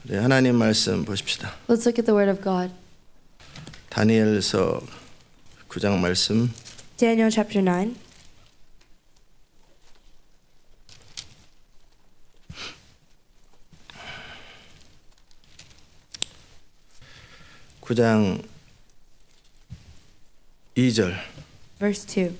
네, 하나님 말씀 보십시다. Let's look at the Word of God. 다니엘서 9장 말씀. Daniel chapter 9. (9장 2절) Verse 2.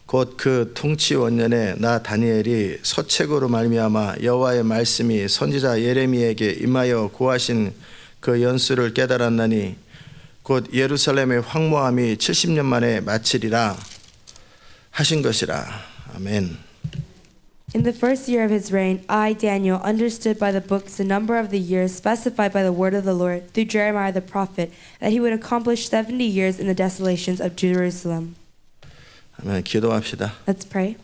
곧 그 통치 원년에 나 다니엘이 서책으로 말미암아 여호와의 말씀이 선지자 예레미야에게 임하여 고하신 그 연수를 깨달았나니 곧 예루살렘의 황무함이 70년 만에 마치리라 하신 것이라. 아멘. In the first year of his reign, I, Daniel, understood by the books the number of the years specified by the word of the Lord through Jeremiah the prophet, that he would accomplish 70 years in the desolations of Jerusalem. 아멘. 기도합시다. Let's pray.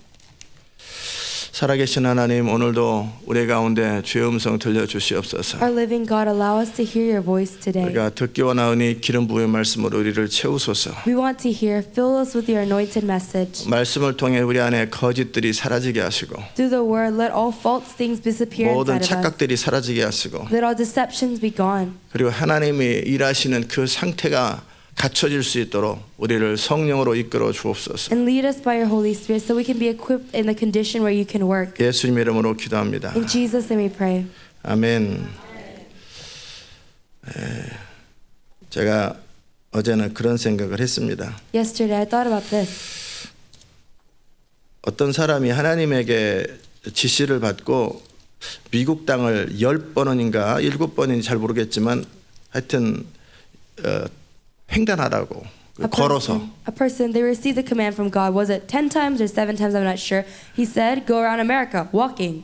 살아계신 하나님, 오늘도 우리 가운데 주의 음성 들려주시옵소서. Our living God, allow us to hear your voice today. 우리가 듣기 원하오니 기름 부의 말씀으로 우리를 채우소서. We want to hear, fill us with your anointed message. 말씀을 통해 우리 안에 거짓들이 사라지게 하시고 Through the word, let all false things disappear 모든 inside of us. 착각들이 사라지게 하시고 Let all deceptions be gone. 그리고 하나님이 일하시는 그 상태가 갖춰질 수 있도록 우리를 성령으로 이끌어 주옵소서. And lead us by your Holy Spirit so we can be equipped in the condition where you can work. 예수님 이름으로 기도합니다. In Jesus' name we pray. 아멘. 제가 어제는 그런 생각을 했습니다. Yesterday I thought about this. 어떤 사람이 하나님에게 지시를 받고 미국 땅을 10번인가 7번인지 잘 모르겠지만 하여튼 횡단하라고 걸어서 A person, they received the command from God. Was it 10 times or 7 times? I'm not sure. He said, go around America, walking.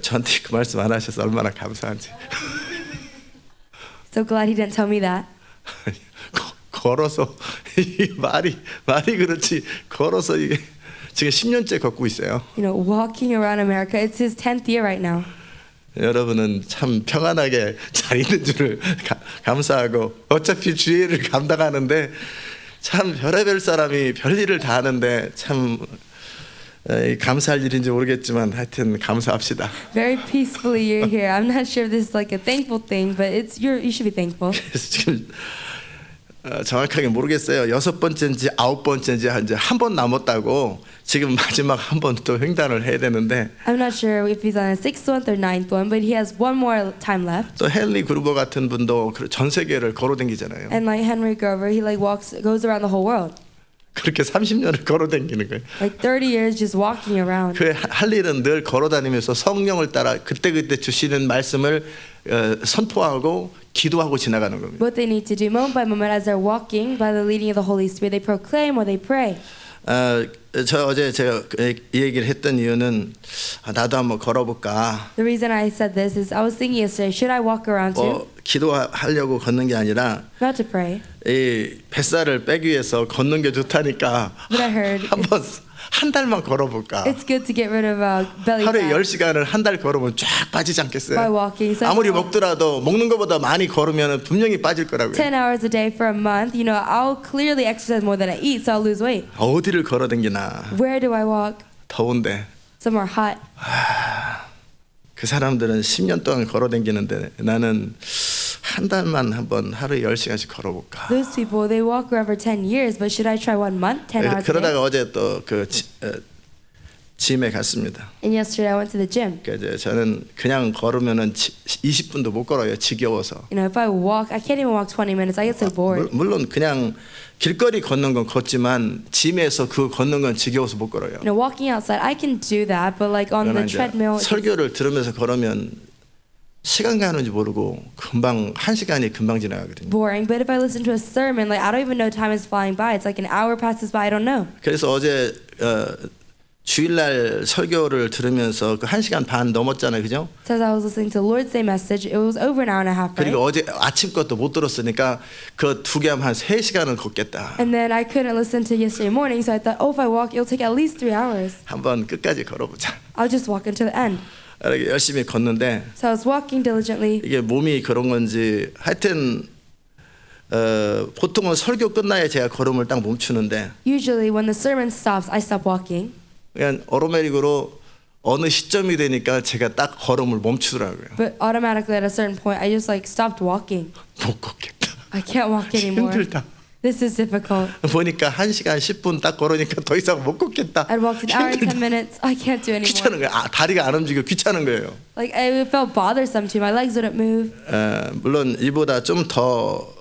저한테 그 말씀 안 하셔서 얼마나 감사한지. So glad he didn't tell me that. 걸어서 이 말이 그렇지 걸어서 이게 지금 10년째 걷고 있어요. You know, walking around America. It's his 10th year right now. 여러분은 참 평안하게 잘 있는 줄을 감사하고 어차피 주의를 감당하는데 참 별의별 사람이 별일을 다 하는데 참 감사할 일인지 모르겠지만 하여튼 감사합시다. Very peacefully you're here. I'm not sure if this is like a thankful thing, but you should be thankful. 지금 정확하게 모르겠어요. 6번째인지 9번째인지 이제 한 번 남았다고 지금 마지막 한 번 또 횡단을 해야 되는데 I'm not sure if he's on a 6th one or 9th one, but he has one more time left. 또 헨리 그루버 같은 분도 전 세계를 걸어다니잖아요. And like Henry Grover, he like goes around the whole world. 그렇게 30년을 걸어다니는 거예요. Like 30 years just walking around. 그 할 일은 늘 걸어다니면서 성령을 따라 그때그때 주시는 말씀을 선포하고 기도하고 지나가는 겁니다. What they need to do moment by moment as they're walking by the leading of the Holy Spirit, they proclaim or they pray. 저 어제 제가 이 얘기를 했던 이유는 나도 한번 걸어볼까. The reason I said this is I was thinking yesterday, should I walk around too? 기도하려고 걷는 게 아니라 Not to pray. 이 뱃살을 빼기 위해서 걷는 게 좋다니까 But I heard 한번 한 달만 걸어볼까. it's good to get rid of belly 하루에 fat 10시간을 한 달 걸으면 쫙 빠지지 by 않겠어요? walking. So 아무리 먹더라도 먹는 것보다 많이 걸으면 분명히 빠질 거라고요. 10 hours a day for a month, you know, I'll clearly exercise more than I eat, so I'll lose weight. 어디를 걸어다니나 Where do I walk? 더운데 Somewhere hot. 그 사람들은 10년 동안 걸어다니는데 나는 한 달만 한번 하루에 10시간씩 걸어볼까. Those people, they walk around for 10 years, but should I try 1 month, 10 hours a day? 그러다가 어제 또 그 짐에 갔습니다. And yesterday I went to the gym. 그러니까 저는 그냥 걸으면은 20분도 못 걸어요. 지겨워서. You know, if I walk, I can't even walk 20 minutes. I get so bored. 물론 그냥 길거리 걷는 건 걷지만 짐에서 그 걷는 건 지겨워서 못 걸어요. You know, walking outside, I can do that, but like on 그러나 the 이제 treadmill, 설교를 들으면서 걸으면 시간 가는지 모르고 금방 1시간이 금방 지나가거든요. boring. But if I listen to a sermon, like I don't even know time is flying by. It's like an hour passes by. I don't know. 그래서 어제 주일날 설교를 들으면서 그 1시간 반 넘었잖아요, 그죠? So as I was listening to the Lord's Day message, it was over an hour and a half, right? 그리고 어제 아침 것도 못 들었으니까 그 두 개 하면 한 3시간은 걷겠다. And then I couldn't listen to yesterday morning, so I thought, oh, if I walk, it'll take at least 3 hours. 한번 끝까지 걸어보자. I'll just walk until the end. 이렇게 열심히 걷는데 So I was walking diligently. 이게 몸이 그런 건지 하여튼 보통은 설교 끝나야 제가 걸음을 딱 멈추는데 Usually when the sermon stops, I stop walking. 그냥 오토매틱으로 어느 시점이 되니까 제가 딱 걸음을 멈추더라고요. But automatically at a certain point, I just like stopped walking. 못 걷겠다. I can't walk anymore. 힘들다. This is difficult. 보니까 1시간 10분 딱 걸으니까 더 이상 못 걷겠다. I'd walked an hour and 10 minutes. I can't do 귀찮은 anymore. 거예요. 다리가 안 움직여 귀찮은 거예요. Like it felt bothersome to me. My legs wouldn't move. 물론 이보다 좀 더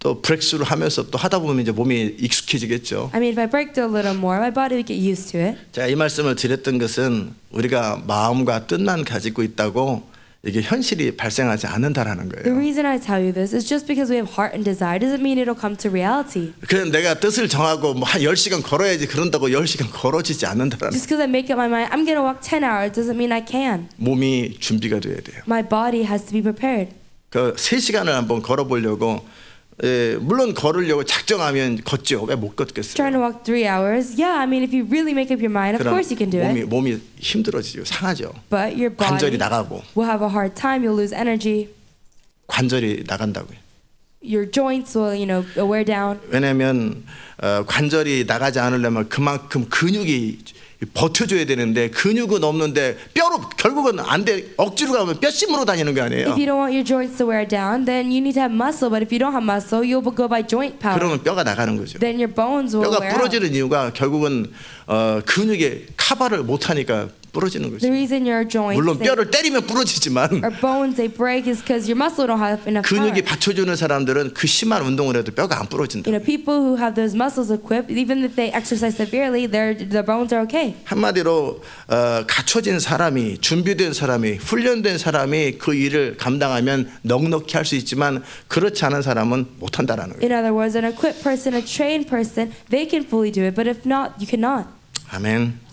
또 브렉스를 하면서 또 하다 보면 이제 몸이 익숙해지겠죠. I mean, if I break through a little more, my body would get used to it. 제가 이 말씀을 드렸던 것은 우리가 마음과 뜻만 가지고 있다고 이게 현실이 발생하지 않는다라는 The 거예요. reason I tell you this is just because we have heart and desire doesn't mean it'll come to reality. 그냥 내가 뜻을 정하고 뭐 한 10시간 걸어야지 그런다고 10시간 걸어지지 않는다라는 Just because I make up my mind, I'm gonna walk 10 hours doesn't mean I can. 몸이 준비가 돼야 돼요. My body has to be prepared. 그 3시간을 한번 걸어보려고 물론 걸으려고 작정하면 걷죠. 왜 못 걷겠어요? Trying to walk 3 hours, yeah, I mean, if you really make up your mind, of 그럼 course you can do it. 몸이 힘들어지죠. 상하죠. But your 관절이 body 나가고 will have a hard time. You'll lose energy. 관절이 나간다고요. Your joints will, wear down. 왜냐하면 관절이 나가지 않으려면 그만큼 근육이 버텨줘야 되는데 근육은 없는데 뼈로 결국은 안 돼. 억지로 가면 뼈심으로 다니는 거 아니에요. If you don't want your joints to wear down, then you need to have muscle. But if you don't have muscle, you'll go by joint power. 그러면 뼈가 나가는 거죠. Then your bones will 뼈가 wear out. 부러지는 이유가 결국은 근육에 커버를 못하니까 부러지는 거죠. The reason your joints 물론 뼈를 때리면 부러지지만 or bones they break is because your muscle don't have enough power. 근육이 받쳐주는 사람들은 그 심한 운동을 해도 뼈가 안 부러진다. People who have those muscles equipped, even if they exercise severely, their bones are okay. 한마디로 갖춰진 사람이 준비된 사람이 훈련된 사람이 그 일을 감당하면 넉넉히 할 수 있지만 그렇지 않은 사람은 못한다라는 거예요. In other words, an equipped person, a trained person, they can fully do it, but if not, you cannot. 아멘.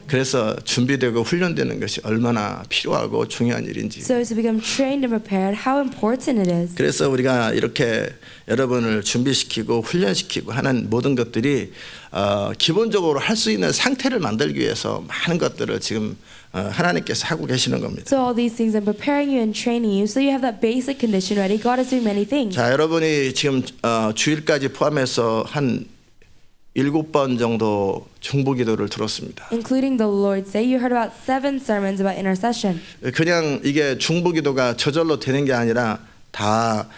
그래서 준비되고 훈련되는 것이 얼마나 필요하고 중요한 일인지. So to become trained and prepared, how important it is. 그래서 우리가 이렇게 여러분을 준비시키고 훈련시키고 하는 모든 것들이 기본적으로 할 수 있는 상태를 만들기 위해서 많은 것들을 지금 하나님께서 하고 계시는 겁니다. So all these things, I'm preparing you and training you, so you have that basic condition ready. God is doing many things. 자, 여러분이 지금 주일까지 포함해서 한 7번 정도 중보기도를 들었습니다. Including the Lord's Day, you heard about 7 sermons about intercession. 그냥 이게 중보기도가 저절로 되는 게 아니라 다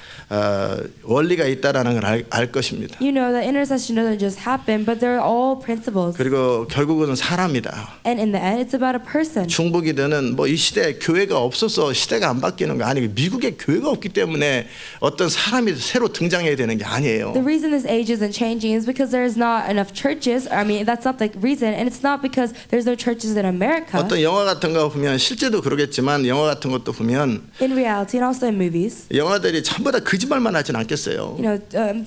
원리가 있다라는 걸 알 것입니다. You know that intercession doesn't just happen, but they're all principles. 그리고 결국은 사람이다. And in the end, it's about a person. 중보기도는 뭐 이 시대에 교회가 없어서 시대가 안 바뀌는 거 아니고 미국에 교회가 없기 때문에 어떤 사람이 새로 등장해야 되는 게 아니에요. The reason this age isn't changing is because there's not enough churches. I mean, that's not the reason, and it's not because there's no churches in America. 어떤 영화 같은 거 보면 실제도 그러겠지만 영화 같은 것도 보면 In reality, and also in movies, 영화들이 전부 다 거짓말만 하진 않겠어요.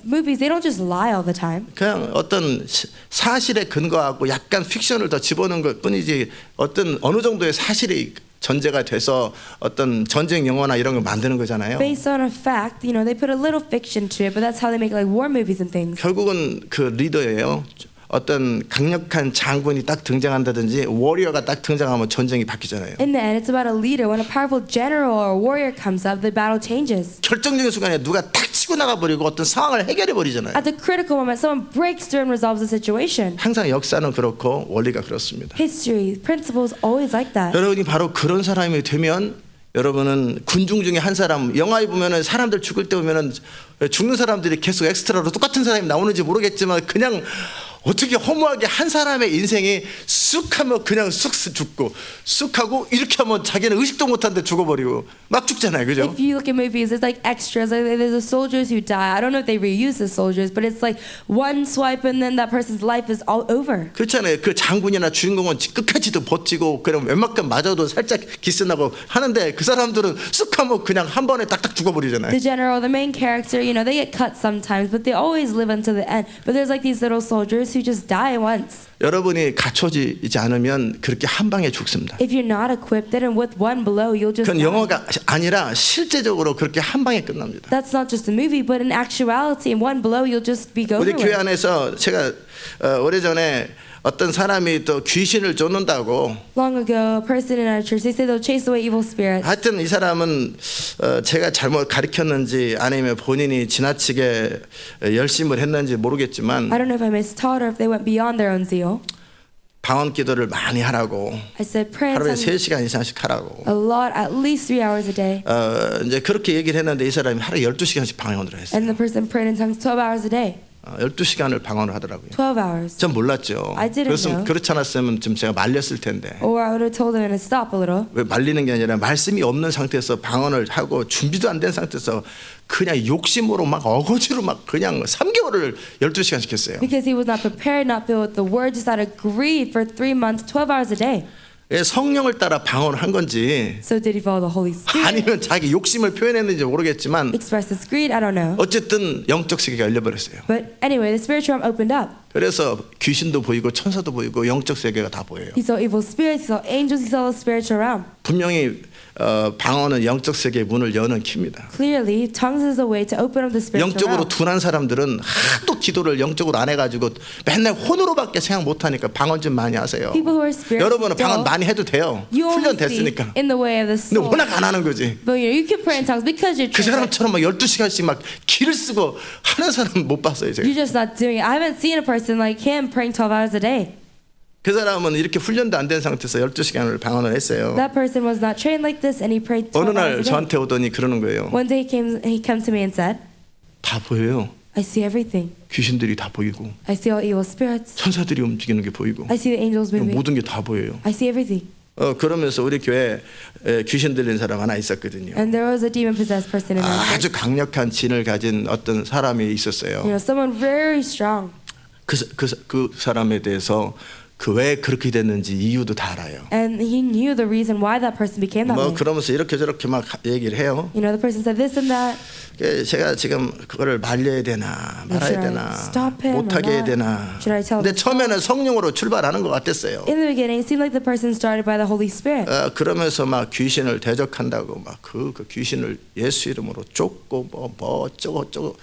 movies they don't just lie all the time. 그냥 어떤 사실에 근거하고 약간 픽션을 더 집어넣은 것 뿐이지 어떤 어느 정도의 사실이 전제가 돼서 어떤 전쟁 영화나 이런 걸 만드는 거잖아요. Based on a fact, they put a little fiction to it, but that's how they make like war movies and things. 결국은 그 리더예요. 어떤 강력한 장군이 딱 등장한다든지 워리어가 딱 등장하면 전쟁이 바뀌잖아요. In the end, it's about a leader. When a powerful general or warrior comes up, the battle changes. 결정적인 순간에 누가 탁 치고 나가버리고 어떤 상황을 해결해 버리잖아요. At the critical moment, someone breaks through and resolves the situation. 항상 역사는 그렇고 원리가 그렇습니다. History, principles, always like that. 여러분이 바로 그런 사람이 되면 여러분은 군중 중에 한 사람, 영화에 보면은 사람들 죽을 때 보면은 죽는 사람들이 계속 엑스트라로 똑같은 사람이 나오는지 모르겠지만 그냥 어떻게 허무하게 한 사람의 인생이 쑥 하면 그냥 쑥 죽고 쑥 하고 이렇게 하면 자기는 의식도 못하는데 죽어버리고 막 죽잖아요. 그죠? If you look at movies, there's like extras. Like there's the soldiers who die. I don't know if they reuse the soldiers, but it's like one swipe and then that person's life is all over. 그렇잖아요. 그 장군이나 주인공은 끝까지도 버티고 그럼 웬만큼 맞아도 살짝 기스나고 하는데 그 사람들은 쑥 하면 그냥 한 번에 딱딱 죽어버리잖아요. The general, the main character, they get cut sometimes, but they always live until the end. But there's like these little soldiers who just die once. 여러분이 갖춰지지 않으면 그렇게 한 방에 죽습니다. If you're not equipped, then with one blow, you'll just 그건 die. 영화가 아니라 실제적으로 그렇게 한 방에 끝납니다. That's not just a movie, but in actuality, in one blow, you'll just be over 우리 교회 with. 안에서 제가 오래전에 어떤 사람이 또 귀신을 쫓는다고 Long ago, a person in our church, they say they'll chase away evil spirits. 하여튼 이 사람은 제가 잘못 가르쳤는지 아니면 본인이 지나치게 열심을 했는지 모르겠지만 I don't know if I mistaught or if they went beyond their own zeal. 방언 기도를 많이 하라고. I said, pray in 하루에 tongues 3시간 이상씩 하라고. a lot, at least 3 hours a day. 이제 그렇게 얘기를 했는데 이 사람이 하루에 12시간씩 방언을 했어요. And the person prayed in tongues 12 hours a day. 12시간을 방언을 하더라고요. 12 hours. 전 몰랐죠. I didn't know. 그렇지 않았으면 좀 제가 말렸을 텐데. Or I would have told him to stop a little. 왜 말리는 게 아니라 말씀이 없는 상태에서 방언을 하고 준비도 안 된 상태에서 그냥 욕심으로 막 어거지로 막 그냥 3개월을 12시간씩 했어요. Because he was not prepared, not filled with the word, just out of greed for 3 months, 12 hours a day. 예, 성령을 따라 방언을 한 건지 So did he follow the Holy Spirit? 아니면 자기 욕심을 표현했는지 모르겠지만 Express his greed? I don't know. 어쨌든 영적 세계가 열려버렸어요. But anyway, the spiritual realm opened up. 그래서 귀신도 보이고 천사도 보이고 영적 세계가 다 보여요. He saw evil spirits, he saw angels, he saw the spiritual realm. 분명히 방언은 영적 세계의 문을 여는 키입니다. Clearly, tongues is a way to open up the spiritual 영적으로 realm. 둔한 사람들은 하도 기도를 영적으로 안 해가지고 맨날 혼으로밖에 생각 못하니까 방언 좀 많이 하세요. People who are spiritual, 여러분은 방언 많이 해도 돼요. you only 훈련 see 됐으니까. in the way of the 근데 soul. 워낙 안 하는 거지. But you can pray in tongues because you're 그 trained. 사람처럼 막 12시간씩 막 기를 쓰고 하는 사람 못 봤어요. 제가. You're just not doing it. I haven't seen a person like him praying 12 hours a day. 그 사람은 이렇게 훈련도 안 된 상태에서 12시간을 방언을 했어요. That person was not trained like this, and he prayed 12 어느 날 hours a day. 저한테 오더니 그러는 거예요. One day he came to me and said, 다 보여요. I see everything. 귀신들이 다 보이고 I see all evil spirits. 천사들이 움직이는 게 보이고 I see the angels moving. 모든 게 다 보여요. I see everything. 그러면서 우리 교회에 귀신 들린 사람 하나 있었거든요. And there was a demon-possessed person in our church. 아주 강력한 진을 가진 어떤 사람이 있었어요. You know, someone very strong. 그 사람에 대해서 그 왜 그렇게 됐는지 이유도 다 알아요. And he knew the reason why that person became that 뭐 way. 그러면서 이렇게 저렇게 막 얘기를 해요. You know, the person said this and that. 제가 지금 그거를 말려야 되나 말아야 Should I 되나 stop him or 못하게 해야 not? 되나. Should I tell 근데 him? 처음에는 성령으로 출발하는 것 같았어요. In the beginning, it seemed like the person started by the Holy Spirit. 그러면서 막 귀신을 대적한다고 막 그 귀신을 예수 이름으로 쫓고 뭐 어쩌고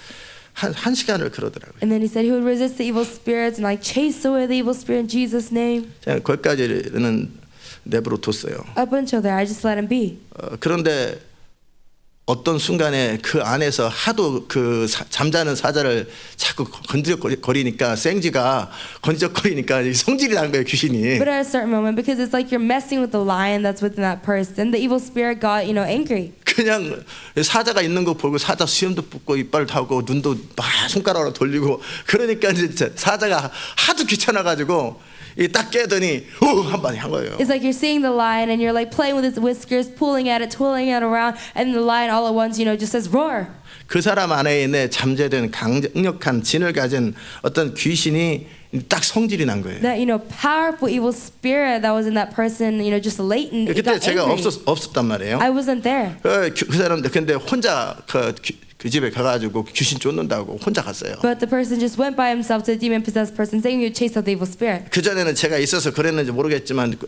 한 시간을 그러더라고요. And then he said he would resist the evil spirits and like chase away the evil spirit in Jesus' name. 제가 거기까지는 내버려 뒀어요. Up until there, I just let him be. 그런데 어떤 순간에 그 안에서 하도 그 잠자는 사자를 자꾸 건지적거리니까 생쥐가 건지적거리니까 성질이 난 거예요, 귀신이. But at a certain moment, because it's like you're messing with the lion that's within that person, the evil spirit got, angry. 그냥 사자가 있는 거 보고 사자 수염도 뽑고 이빨 타고 눈도 막 손가락으로 돌리고 그러니까 이제 사자가 하도 귀찮아가지고 딱 깨더니 한 마디 한 거예요. It's like you're seeing the lion and you're like playing with its whiskers, pulling at it, twirling it around, and the lion all at once, just says roar. 그 사람 안에 있는 잠재된 강력한 진을 가진 어떤 귀신이 딱 성질이 난 거예요. That powerful evil spirit that was in that person, just latent. It 그때 got 제가 angry. 없었단 말이에요. I wasn't there. 그 사람들 근데 혼자 그 집에 가가지고 귀신 쫓는다고 혼자 갔어요. But the person just went by himself to the demon-possessed person, saying he would chase out the evil spirit. 그 전에는 제가 있어서 그랬는지 모르겠지만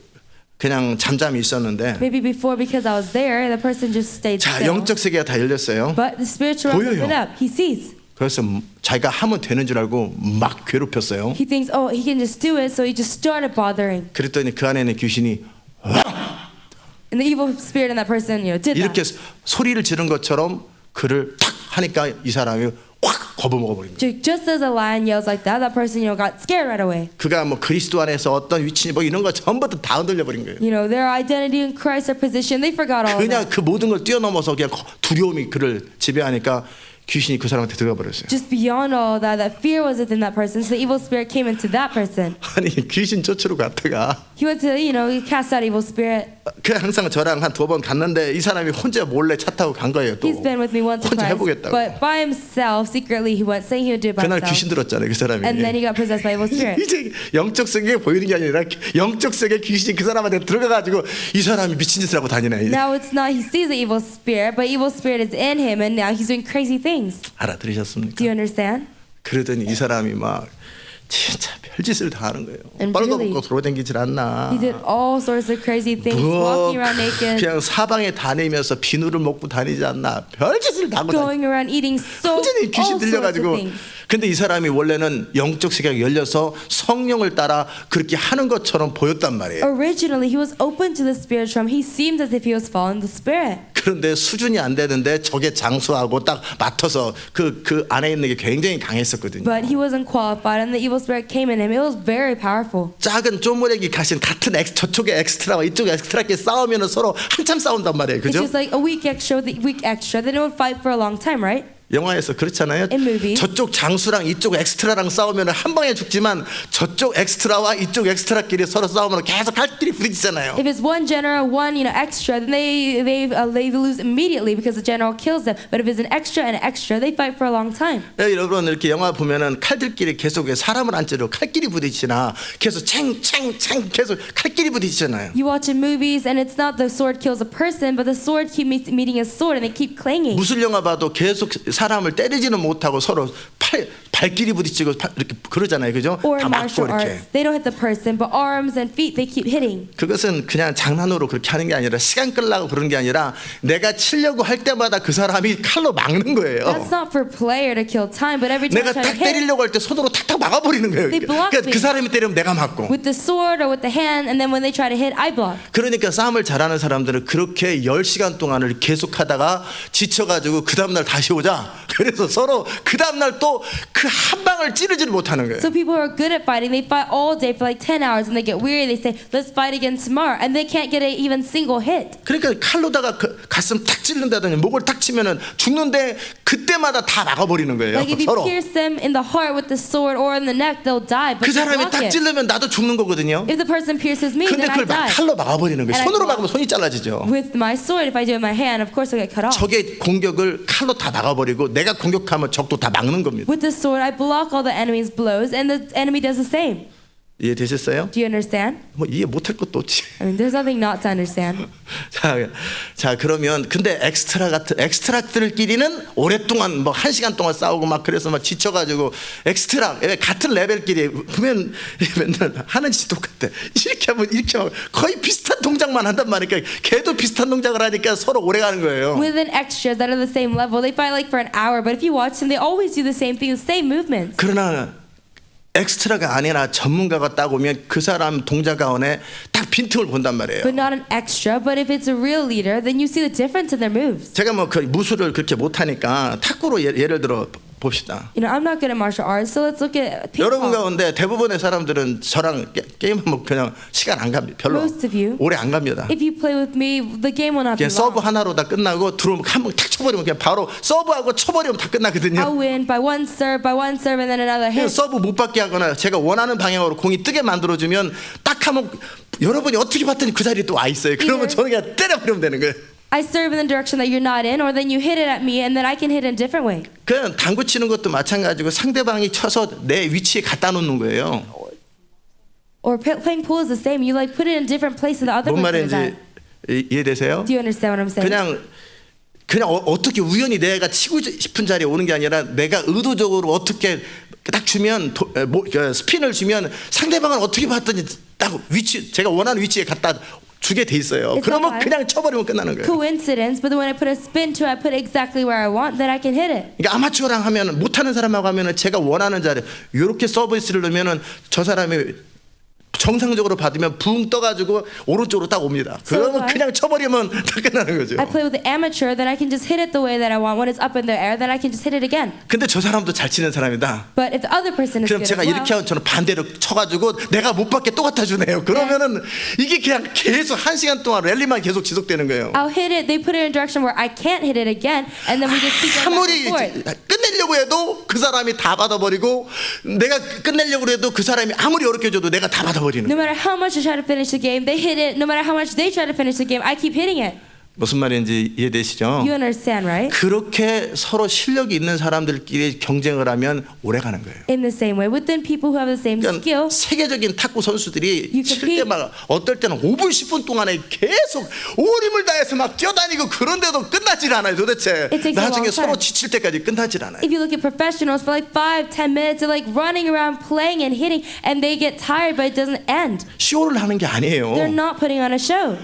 그냥 잠잠히 있었는데. Maybe before, because I was there, the person just stayed 자, still. 영적 세계가 다 열렸어요. But the spiritual realm 보여요. opened up. He sees. 그래서 자기가 하면 되는 줄 알고 막 괴롭혔어요. He thinks, oh, he can just do it, so he just started bothering. 그랬더니 그 안에 있는 귀신이 And the evil spirit in that person, did 이렇게 that. 소리를 지른 것처럼 그를 탁 하니까 이 사람이 확 겁어먹어버린 거예요. Just as a lion yells like that person, got scared right away. 그가 뭐 그리스도 안에서 어떤 위치니 뭐 이런 거 전부 다 흔들려 버린 거예요. Their identity in Christ, their position, they forgot all of 그냥 that. 그 모든 걸 뛰어넘어서 그냥 두려움이 그를 지배하니까 귀신이 그 사람한테 들어가 버렸어요. Just beyond all that fear was within that person, so the evil spirit came into that person. 아니 귀신 쫓으러 갔다가 He went to, cast out evil spirit. 그 항상 저랑 한 2번 갔는데 이 사람이 혼자 몰래 차 타고 간 거예요. 또 He's been with me once or 혼자 twice, 해보겠다고. but by himself, secretly, he went saying he would do it by 그날 귀신 himself. 들었잖아요, 그 사람이. And then he got possessed by evil spirit. 이제 영적 세계에 보이는 게 아니라 영적 세계 귀신이 그 사람한테 들어가가지고 이 사람이 미친 짓을 하고 다니네. Now it's not he sees the evil spirit, but evil spirit is in him, and now he's doing crazy things. 알아들으셨습니까? Do you understand? 그러더니 이 사람이 막 진짜 별짓을 다 하는 거예요. And 빨가벗고 돌아다니질 않나. He did all sorts of crazy things, 뭐 walking around naked, 그냥 사방에 다니면서 비누를 먹고 다니지 않나. 별짓을 다 하고 다니. going around eating so 완전히 귀신 all sorts of 들려가지고. things. 근데 이 사람이 원래는 영적 세계가 열려서 성령을 따라 그렇게 하는 것처럼 보였단 말이에요. Originally, he was open to the spiritual realm. He seemed as if he was following the spirit. 그런데 수준이 안 되는데 적의 장수하고 딱 맡아서 그 안에 있는 게 굉장히 강했었거든요. But he wasn't qualified, and the evil spirit came in him. It was very powerful. 작은 쪼무레기 가신 같은 저쪽에 엑스트라와 이쪽에 엑스트라끼리 싸우면 서로 한참 싸운단 말이에요. It's 그죠? just like a weak extra with a weak extra. They don't fight for a long time, right? 영화에서 그렇잖아요. In movies. 저쪽 장수랑 이쪽 엑스트라랑 싸우면 한 방에 죽지만 저쪽 엑스트라와 이쪽 엑스트라끼리 서로 싸우면 계속 갈길이 부딪히잖아요. If it's one general, one extra, then they lose immediately because the general kills them. But if it's an extra, they fight for a long time. 여러분 이렇게 영화 보면은 칼들끼리 계속 사람을 안 찌르고 칼끼리 부딪히나 계속 챙챙챙 계속 칼끼리 부딪히잖아요. You watch in movies, and it's not the sword kills a person, but the sword keep meeting a sword, and they keep clanging. 무술 영화 봐도 계속 사람을 때리지는 못하고 서로 발끼리 부딪히고 이렇게 그러잖아요, 그죠? Or 다 in 막고 martial 이렇게. arts, they don't hit the person, but arms and feet, they keep hitting. 그것은 그냥 장난으로 그렇게 하는 게 아니라 시간 끌려고 그런 게 아니라 내가 치려고 할 때마다 그 사람이 칼로 막는 거예요. That's not for player to kill time, but every time 내가 I try to 딱 hit 때리려고 할 때 손으로 탁탁 막아버리는 거예요. They block 그러니까 그 me. 사람이 때리면 내가 맞고. with the sword or with the hand, and then when they try to hit, I block. 그러니까 싸움을 잘하는 사람들은 그렇게 10시간 동안을 계속하다가 지쳐가지고 그 다음날 다시 오자. 그래서 서로 그 다음날 또 그 한 방을 찌르지를 못하는 거예요. So people who are good at fighting, they fight all day for like 10 hours, and they get weary. They say, "Let's fight again tomorrow," and they can't get a even single hit. 그러니까 칼로다가 가슴 탁 찔른다든지 목을 탁 치면은 죽는데 그때마다 다 막아버리는 거예요. Like if you 서로. pierce them in the heart with the sword or in the neck, they'll die. But 그 they 사람이 block 딱 it. 찔르면 나도 죽는 거거든요. If the person pierces me, 근데 then I 그걸 막 die. 칼로 막아버리는 거예요. And I 손으로 block. 막으면 손이 잘라지죠. With my sword, if I do it with my hand, of course I'll get cut off. 적의 공격을 칼로 다 막아버리고 내가 공격하면 적도 다 막는 겁니다. With the sword, I block all the enemy's blows, and the enemy does the same. 이해되셨어요? Do you understand? 뭐 이해 못할 것도 없지. I mean, there's nothing not to understand. 자 그러면 근데 엑스트라들끼리는 오랫동안 뭐 1시간 동안 싸우고 막 그래서 막 지쳐가지고 엑스트라 같은 레벨끼리 보면 맨날 하는 짓이 똑같아. 이렇게 하면 이렇게 하면 거의 비슷한 동작만 한단 말이니까 걔도 비슷한 동작을 하니까 서로 오래 가는 거예요. With an extras that are the same level, they fight like for an hour, but if you watch them, they always do the same thing, the same movements. 그러나 엑스트라가 아니라 전문가가 딱 오면 그 사람 동작 가운데 딱 빈틈을 본단 말이에요. But not an extra, but if it's a real leader, then you see the difference in their moves. 제가 뭐 그 무술을 그렇게 못하니까 탁구로 예를 들어 봅시다. You know, I'm not good at martial arts, so let's look at 여러분 ping-pong. 가운데 대부분의 사람들은 저랑 게임하면 그냥 시간 안 갑니다. 별로 Most of you. 오래 안 갑니다. If you play with me, the game will not be 그냥 서브 long. 하나로 다 끝나고 들어오면 한 번 탁 쳐버리면 그냥 바로 서브하고 쳐버리면 다 끝나거든요. I'll win by one serve, and then another 그냥 hit. 서브 못 받게 하거나 제가 원하는 방향으로 공이 뜨게 만들어주면 딱 하면 여러분이 어떻게 봤더니 그 자리에 또 와 있어요. 그러면 저는 그냥 때려버리면 되는 거예요. I serve in the direction that you're not in, or then you hit it at me, and then I can hit in a different way. 그냥 당구 치는 것도 마찬가지고 상대방이 쳐서 내 위치에 갖다 놓는 거예요. Or playing pool is the same. You like put it in a different place than the other 뭔 person is 말인지 at. 이해되세요? Do you understand what I'm saying? 그냥 어떻게 우연히 내가 치고 싶은 자리에 오는 게 아니라 내가 의도적으로 어떻게 딱 주면 스핀을 주면 상대방은 어떻게 봤더니 딱 위치 제가 원하는 위치에 갖다 주게 돼 있어요. It's 그러면 not 그냥 쳐버리면 끝나는 거예요. coincidence, but then when I put a spin to it, I put it exactly where I want, then I can hit it. 그러니까 아마추어랑 하면 못하는 사람하고 하면은 제가 원하는 자리 이렇게 서비스를 넣으면은 저 사람이 정상적으로 받으면 붕 떠가지고 오른쪽으로 딱 옵니다. 그러면 So 그냥 쳐버리면 다 끝나는 거죠. I play with the amateur, then I can just hit it the way that I want. When it's up in the air, then I can just hit it again. 근데 저 사람도 잘 치는 사람이다. But if the other person is 그럼 good 제가 as 이렇게 well, 하면 저는 반대로 쳐가지고 내가 못 받게 또 갖다 주네요. 그러면은 이게 그냥 계속 1시간 동안 랠리만 계속 지속되는 거예요. I'll hit it. They put it in a direction where I can't hit it again, and then we just keep going 아무리 back and forth. 끝내려고 해도 그 사람이 다 받아버리고 내가 끝내려고 해도 그 사람이 아무리 어렵게 줘도 내가 다 받아버리는 No 거예요. matter how much I try to finish the game, they hit it. No matter how much they try to finish the game, I keep hitting it. 무슨 말인지 이해되시죠? You understand, right? 그렇게 서로 실력이 있는 사람들끼리 경쟁을 하면 오래 가는 거예요. In the same way, within people who have the same 그러니까 skill, 세계적인 탁구 선수들이 You 칠 compete. 때 막 어떨 때는 5분 10분 동안에 계속 온 힘을 다해서 막 뛰어다니고 그런데도 끝나질 않아요. 도대체 It takes a 나중에 long time. 서로 지칠 때까지 끝나질 않아요. if you look at professionals for like 5-10 minutes, they're like running around playing and hitting, and they get tired, but it doesn't end. 쇼를 하는 게 아니에요. They're not putting on a show.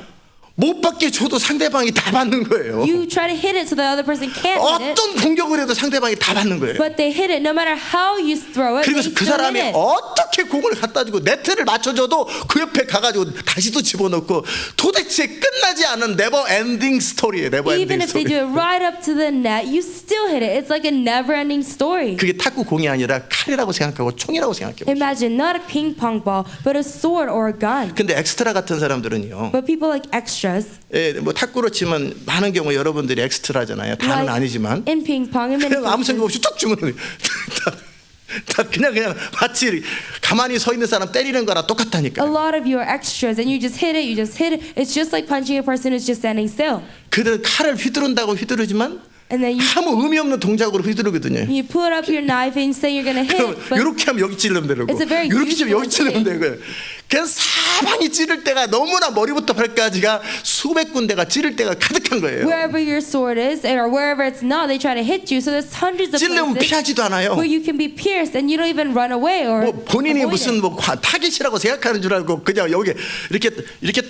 못 받게 줘도 상대방이 다 받는 거예요. You try to hit it so the other person can't hit it, 어떤 공격을 해도 상대방이 다 받는 거예요. but they hit it no matter how you throw it. 그리고 They 그 still hit 사람이 it. 어떻게 이렇게 공을 갖다 주고 네트를 맞춰줘도 그 옆에 가가지고 다시 또 집어넣고 도대체 끝나지 않은 네버 엔딩 스토리예요. 네버 엔딩 Even if they 스토리. do it right up to the net, you still hit it. It's like a never-ending story. 그게 탁구 공이 아니라 칼이라고 생각하고 총이라고 생각해요. Imagine not a ping pong ball, but a sword or a gun. 근데 엑스트라 같은 사람들은요. But people like extras, 예, 뭐 탁구로 치면 많은 경우 여러분들이 엑스트라잖아요. 다는 like 아니지만. in ping pong, in many 그냥 아무 생각 cases, 없이 툭 주면 다 그냥 마치 가만히 서 있는 사람 때리는 거랑 a 똑같다니까. lot of you are extras, and you just hit it. You just hit it. It's just like punching a person who's just standing still. 그들은 칼을 휘두른다고 휘두르지만 And then 아무 의미 없는 동작으로 휘두르거든요. you pull up your knife and say you're gonna hit, 그럼 but 이렇게 하면 여기 찌르면 되고 It's a very 이렇게 치면 여기 useless 찌르면 되고 그냥 사방이 찌를 때가 너무나 머리부터 발까지가 수백 군데가 찌를 때가 가득한 거예요. wherever your sword is, or wherever it's not, they try to hit you. So there's hundreds of 찔르면 places 피하지도 않아요. where you can be pierced, and you don't even run away or 뭐 본인이 avoid 무슨 it. 뭐 타깃이라고 생각하는 줄 알고 그냥 여기 이렇게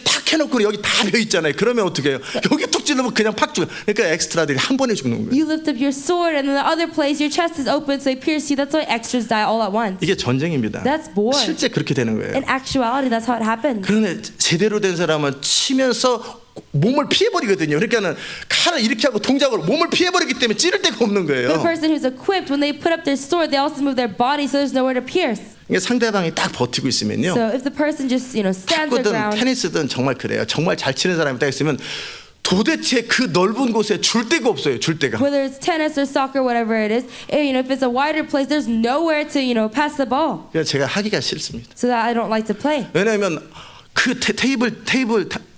탁 해놓고 여기 다 벼 있잖아요. 그러면 어떻게 해요? 여기 툭 찔르면 그냥 팍 죽어. 그러니까 엑스트라들이 한 번에 죽는 거예요. You lift up your sword, and then the other place, your chest is open, so they pierce you. That's why extras die all at once. 이게 전쟁입니다. That's war. 실제 그렇게 되는 거예요. In actuality, that's how it happens. 그런데 제대로 된 사람은 치면서 몸을 피해버리거든요. 그러니까는 칼을 이렇게 하고 동작으로 몸을 피해버리기 때문에 찌를 데가 없는 The 거예요. person who's equipped, when they put up their sword, they also move their body, so there's nowhere to pierce. 이게 상대방이 딱 버티고 있으면요. So if the person just, stands their 탁구든 ground, 테니스든 정말 그래요. 정말 잘 치는 사람이 딱 있으면 도대체 그 넓은 곳에 줄 데가 없어요. 줄 데가. whether it's tennis or soccer, whatever it is, if it's a wider place, there's nowhere to, pass the ball. 그래서 제가 하기가 싫습니다. So that I don't like to play. 왜냐하면 그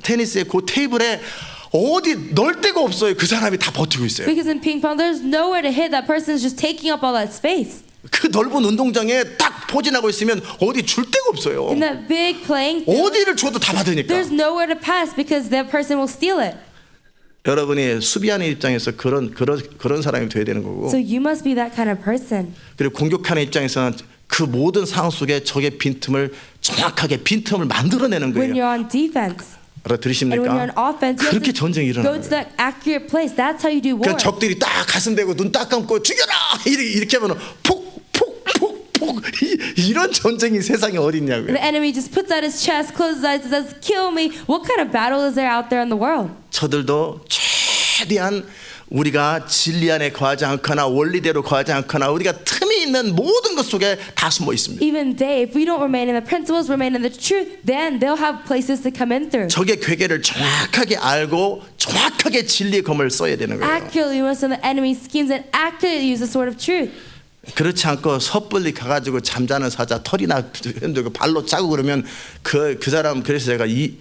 테니스의 그 테이블에 어디 넣을 데가 없어요. 그 사람이 다 버티고 있어요. Because in ping pong, there's nowhere to hit. That person's just taking up all that space. 그 넓은 운동장에 딱 포진하고 있으면 어디 줄 데가 없어요. In that big playing field, 어디를 줘도 다 받으니까. there's nowhere to pass because that person will steal it. 여러분이 수비하는 입장에서 그런 사람이 돼야 되는 거고, So you must be that kind of person. 그리고 공격하는 입장에서는 그 모든 상황 속에 적의 빈틈을 정확하게 빈틈을 만들어내는 When 거예요. you're on defense and when you're 알아들으십니까? on offense, you 그렇게 have 전쟁이 to go 일어나는 to 거예요. that accurate place. That's how you do war. 그 적들이 딱 가슴 대고 눈 딱 감고 죽여라 이렇게 하면 폭폭폭폭 이런 전쟁이 세상에 어딨냐고요. The enemy just puts out his chest, closes his eyes, and says, "Kill me." What kind of battle is there out there in the world? 저들도 최대한 우리가 진리 안에 거하지 않거나 원리대로 거하지 않거나 우리가 틈이 있는 모든 것 속에 다 숨어 있습니다. Even they, if we don't remain in the principles, remain in the truth, then they'll have places to come in through. 적의 괴계를 정확하게 알고 정확하게 진리의 검을 써야 되는 거예요. Accurately, we must know the enemy's schemes and accurately use the sword of truth. 그렇지 않고 섣불리 가가지고 잠자는 사자 털이나 흔들고 발로 짜고 그러면 그 사람 그래서 제가 이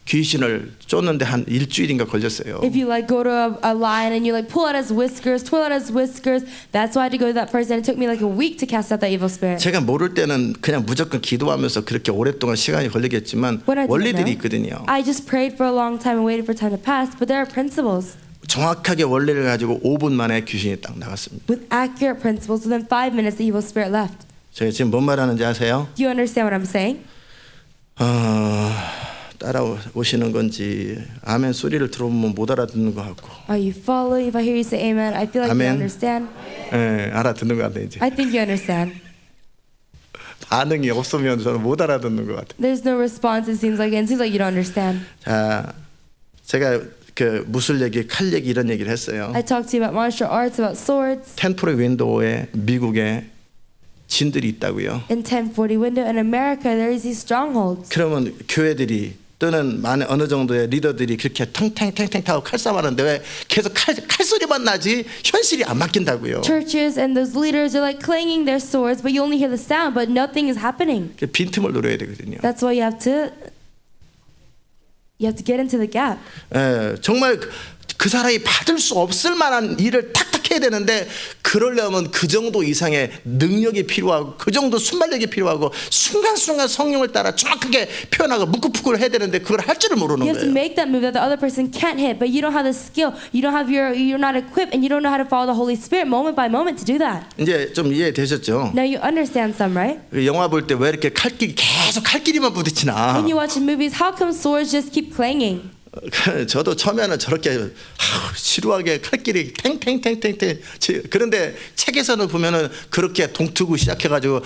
귀신을 쫓는데 한 일주일인가 걸렸어요. If you go to a lion and you pull out his whiskers, twirl out his whiskers, that's why I had to go to that person. It took me a week to cast out that evil spirit. 제가 모를 때는 그냥 무조건 기도하면서 그렇게 오랫동안 시간이 걸리겠지만 When I didn't 원리들이 know, 있거든요. I just prayed for a long time and waited for time to pass, but there are principles. 정확하게 원리를 가지고 5분 만에 귀신이 딱 나갔습니다. With accurate principles, within 5 minutes, the evil spirit left. 제가 지금 뭔 말하는지 아세요? Do you understand what I'm saying? 따라오시는 건지 아멘 소리를 들어보면 못 알아듣는 것 같고. Are you following? If I hear you say amen, I feel like you Amen. understand. 예, 알아듣는 것 같아요 이제. I think you understand. 반응이 없으면 저는 못 알아듣는 것 같아요. There's no response, it seems like you don't understand. 자, 제가 그 무술 얘기, 칼 얘기 이런 얘기를 했어요. I talked to you about martial arts, about swords. 10% 윈도우에 미국에 진들이 있다고요. In 1040 window in America, there is these strongholds. 그러면 교회들이 또는 어느 정도의 리더들이 그렇게 탱탱탱탱 타고 칼싸움하는데 왜 계속 칼소리만 나지 현실이 안 바뀐다고요. Churches and those leaders are clanging their swords, but you only hear the sound, but nothing is happening. 빈틈을 노려야 되거든요. That's why you have to get into the gap. 예, 정말 그 사람이 받을 수 없을 만한 일을 탁탁 해야 되는데 그러려면 그 정도 이상의 능력이 필요하고 그 정도 순발력이 필요하고 순간순간 성령을 따라 정확하게 표현하고 묵묵부꾸를 해야 되는데 그걸 할 줄을 모르는 You have to 거예요. make that move that the other person can't hit, but you don't have the skill. You're not equipped, and you don't know how to follow the Holy Spirit moment by moment to do that. 이제 좀 이해되셨죠? Now you understand some, right? 그 영화 볼 때 왜 이렇게 계속 칼끼리만 부딪히나? When you watch movies, how come swords just keep clanging? 저도 처음에는 저렇게 지루하게 칼끼리 탱탱탱탱탱 그런데 책에서는 보면은 그렇게 동트고 시작해가지고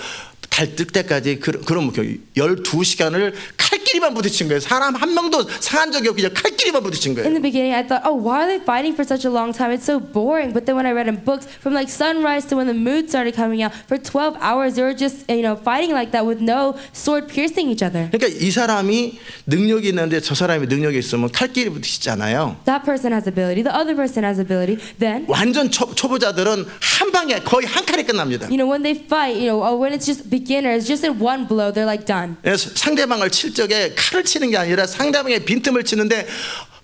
달 뜰 때까지 그럼 12시간을 칼끼리만 부딪힌 거예요. 사람 한 명도 상한 적이 없고 그냥 칼끼리만 부딪힌 In 거예요. the beginning, I thought, oh, why are they fighting for such a long time? It's so boring. But then when I read in books, from like sunrise to when the moon started coming out, for 12 hours, they were just, fighting like that with no sword piercing each other. 그러니까 이 사람이 능력이 있는데 저 사람이 능력이 있으면 칼끼리 부딪히잖아요. That person has ability, the other person has ability. Then, 완전 초보자들은 한 방에 거의 한 칼에 끝납니다. when they fight, when it's just beginners, just in one blow, they're like done. 그래서 상대방을 칠 적에 칼을 치는 게 아니라 상대방의 빈틈을 치는데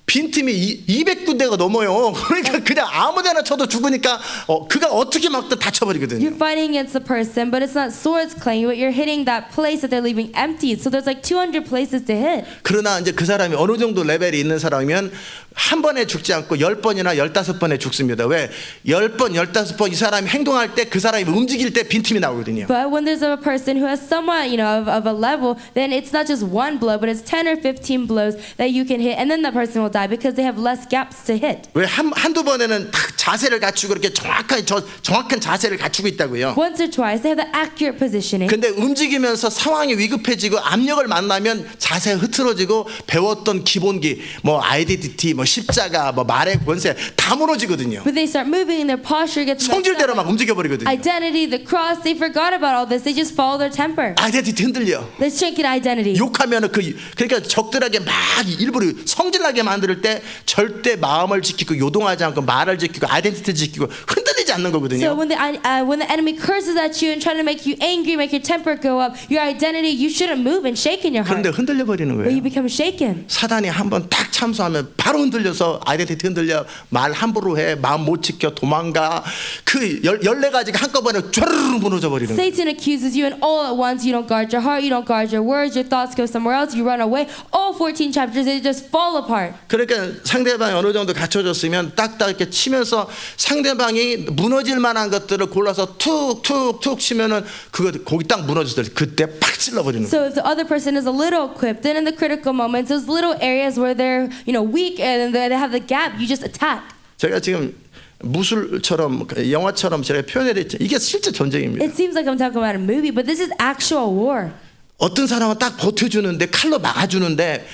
빈틈이 200군데가 넘어요. 그러니까 그냥 아무데나 쳐도 죽으니까 그가 어떻게 막든 다 쳐버리거든요. You're fighting against a person, but it's not swords clanging, but you're hitting that place that they're leaving empty. So there's like 200 places to hit. 그러나 이제 그 사람이 어느 정도 레벨이 있는 사람이면 한 번에 죽지 않고 10번이나 15번에 죽습니다. 왜? 10번, 15번 이 사람이 행동할 때 그 사람이 움직일 때 빈틈이 나오거든요. But when there's a person who has somewhat, of a level, then it's not just one blow, but it's 10 or 15 blows that you can hit, and then that person will die because they have less gaps to hit. 왜 한두 번에는 딱 자세를 갖추고 이렇게 정확한 자세를 갖추고 있다고요. Once or twice, they have the accurate positioning. 근데 움직이면서 상황이 위급해지고 압력을 만나면 자세가 흐트러지고 배웠던 기본기, 아이덴티티, 십자가, 말의 권세 다 무너지거든요. But they start moving and their posture gets messed 성질대로 up. 막 움직여버리거든요. Identity, the cross, they forgot about all this. They just follow their temper. 아이덴티티 흔들려. Let's check it identity. 욕하면은 그러니까 적들에게 막 일부러 성질나게 만들 때 절대 마음을 지키고 요동하지 않고 말을 지키고 아이덴티티를 지키고 흔들리지 않는 So 거거든요. when the enemy curses at you and trying to make you angry, make your temper go up, your identity, you shouldn't move and shake in your heart. 그런데 흔들려 버리는 But you 거예요. become shaken. 사단이 한번 딱 참수하면 바로 흔들려서 아이덴티티 흔들려 말 함부로 해 마음 못 지켜 도망가 그 14가지가 한꺼번에 쫘르르 무너져 버리는 거예요. Satan accuses you, and all at once you don't guard your heart, you don't guard your words, your thoughts go somewhere else, you run away. All 14 chapters, they just fall apart. 그러니까 상대방이 어느 정도 갖춰졌으면 딱딱 이렇게 치면서 상대방이 무너질 만한 것들을 골라서 툭툭툭 치면은 거기 딱 무너졌을 때 그때 팍 찔러버리는 거예요. So if the other person is a little equipped, then in the critical moments, those little areas where they're weak and they have the gap, you just attack. 제가 지금 무술처럼 영화처럼 제가 표현했죠. 이게 실제 전쟁입니다. It seems like I'm talking about a movie, but this is actual war. 어떤 사람은 딱 버텨주는데 칼로 막아주는데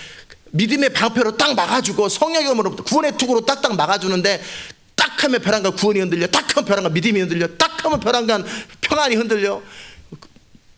믿음의 방패로 딱 막아주고 성령의 힘으로 구원의 투구로 딱딱 막아주는데 딱 하면 벼랑간 구원이 흔들려 딱 하면 벼랑간 믿음이 흔들려 딱 하면 벼랑간 평안이 흔들려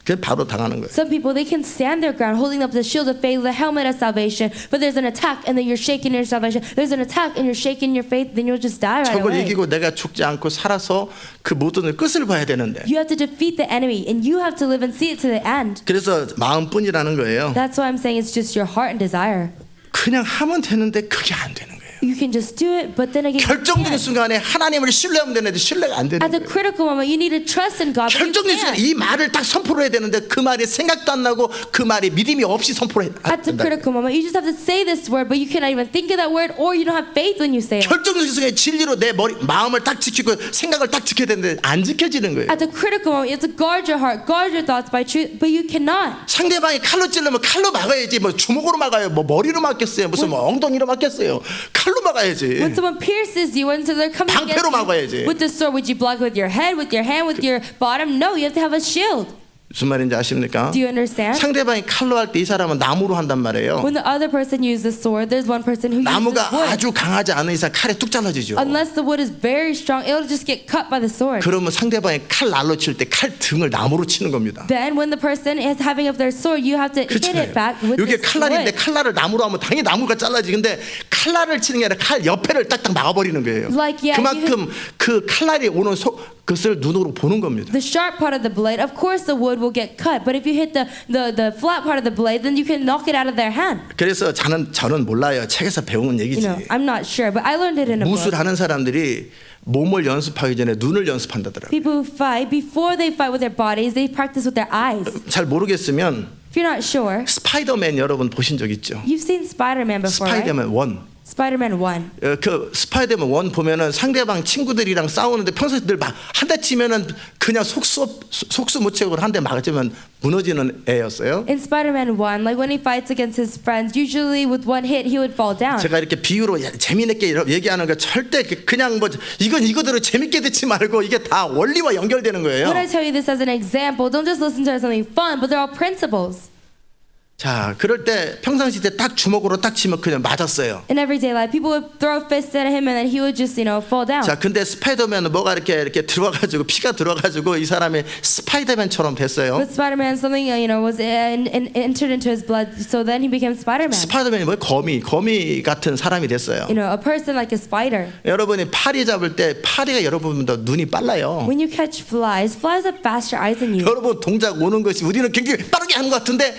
그게 바로 당하는 거예요. Some people, they can stand their ground holding up the shield of faith, the helmet of salvation, but there's an attack and then you're shaking your salvation. There's an attack and you're shaking your faith, then you'll just die right 적을 away. 이기고 내가 죽지 않고 살아서 그 모든 끝을 봐야 되는데 You have to defeat the enemy and you have to live and see it to the end. 그래서 마음뿐이라는 거예요. That's why I'm saying it's just your heart and desire. 그냥 하면 되는데 그게 안 되는 거예요. You can just do it, but then again, you 결정적인 can't. 순간에 하나님을 신뢰하면 되는데 신뢰가 안 되는 At the 거예요. critical moment, you need to trust in God. But you 결정적인 순간에 can't. 이 말을 딱 선포를 해야 되는데 그 말이 생각도 안 나고 그 말이 믿음이 없이 선포를 해야 At the critical moment, you just have to say this word, but you cannot even think of that word, or you don't have faith when you say it. 결정적인 순간에 진리로 내 마음을 딱 지키고 생각을 딱 지켜야 되는데 안 지켜지는 거예요. At the critical moment, you have to guard your heart, guard your thoughts by truth, but you cannot. 상대방이 칼로 찌르면 칼로 막아야지 주먹으로 막아요 머리로 막겠어요 무슨 엉덩이로 막겠어요 칼로 막아야지. When someone pierces you, when they're coming 방패로 against 막아야지. you with the sword, would you block with your head, with your hand, with your bottom? No, you have to have a shield. 무슨 말인지 아십니까? Do you understand? 상대방이 칼로 할 때 이 사람은 나무로 한단 말이에요. When the other person uses sword, there's one person who uses 나무가 wood. 아주 강하지 않은 이상 칼에 뚝 잘라지죠. Unless the wood is very strong, it'll just get cut by the sword. 그러면 상대방이 칼 날로 칠 때 칼 등을 나무로 치는 겁니다. Then when the person is having up their sword, you have to hit it back with 이게 this 칼날인데 wood. 칼날을 나무로 하면 당연히 나무가 잘라지. 근데 칼날을 치는 게 아니라 칼 옆에를 딱딱 막아버리는 거예요. Like, yeah, 그만큼 그 칼날이 오는 그것을 눈으로 보는 겁니다. The sharp part of the blade, of course the wood will get cut, but if you hit the flat part of the blade, then you can knock it out of their hand. 그래서 저는 몰라요. 책에서 배운 얘기지. I'm not sure, but I learned it in a book. 무술하는 사람들이 몸을 연습하기 전에 눈을 연습한다더라고요. People who fight, before they fight with their bodies, they practice with their eyes. 잘 모르겠으면 If you're not sure, 스파이더맨 여러분 보신 적 있죠? you've seen Spider-Man before, right? 스파이더맨 1. Spider-Man 1. 그 스파이더맨 1 보면은 상대방 친구들이랑 싸우는데 평소에 늘 막 한 대 치면은 그냥 속수무책으로 한 대 맞으면 무너지는 애였어요. In Spider-Man 1, like when he fights against his friends, usually with one hit he would fall down. 제가 이렇게 비유로 재미있게 얘기하는 거 절대 그냥 뭐 이건 이거대로 재밌게 듣지 말고 이게 다 원리와 연결되는 거예요. When I tell you this as an example, don't just listen to it as something fun, but they're all principles. 자, 그럴 때 평상시 때 딱 주먹으로 딱 치면 그냥 맞았어요. In everyday life, people would throw fists at him and then he would just, fall down. 자, 근데 스파이더맨은 뭐가 이렇게 들어가지고 피가 들어가지고 이 사람이 스파이더맨처럼 됐어요. With Spider-Man, something, was entered into his blood, so then he became Spider-Man. 스파이더맨이 뭐예요? 거미 같은 사람이 됐어요. A person like a spider. 여러분이 파리 잡을 때 파리가 여러분보다 눈이 빨라요. When you catch flies have faster eyes than you. 여러분 동작 오는 것이 우리는 굉장히 빠르게 하는 것 같은데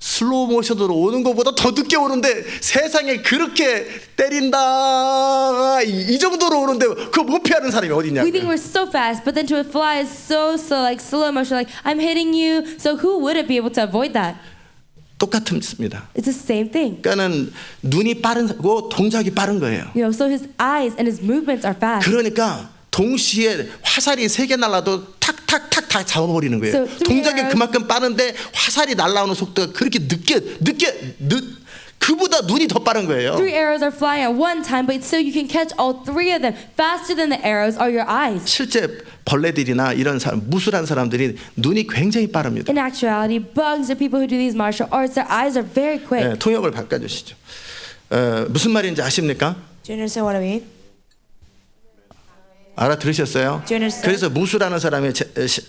슬로우 모션으로 오는 것보다 더 늦게 오는데 세상에 그렇게 때린다 이 정도로 오는데 그거 못 피하는 사람이 어디 있냐고요. We think we're so fast, but then to a fly is so like slow motion, like I'm hitting you. So who wouldn't be able to avoid that? 똑같습니다. It's the same thing. 그러니까는 눈이 빠르고 동작이 빠른 거예요. So his eyes and his movements are fast. 그러니까 동시에 화살이 3개 날라도 탁탁탁 다 잡아버리는 거예요. So, 동작이 그만큼 빠른데 화살이 날라오는 속도가 그렇게 그보다 눈이 더 빠른 거예요. 3 arrows are flying at one time, but still you can catch all 3 of them. Faster than the arrows are your eyes. 실제 벌레들이나 이런 사람, 무술한 사람들이 눈이 굉장히 빠릅니다. In actuality, bugs or people who do these martial arts, their eyes are very quick. 네, 통역을 바꿔주시죠. 무슨 말인지 아십니까? Do you understand what I mean? 알아들으셨어요? Do you understand? 그래서 무술하는 사람이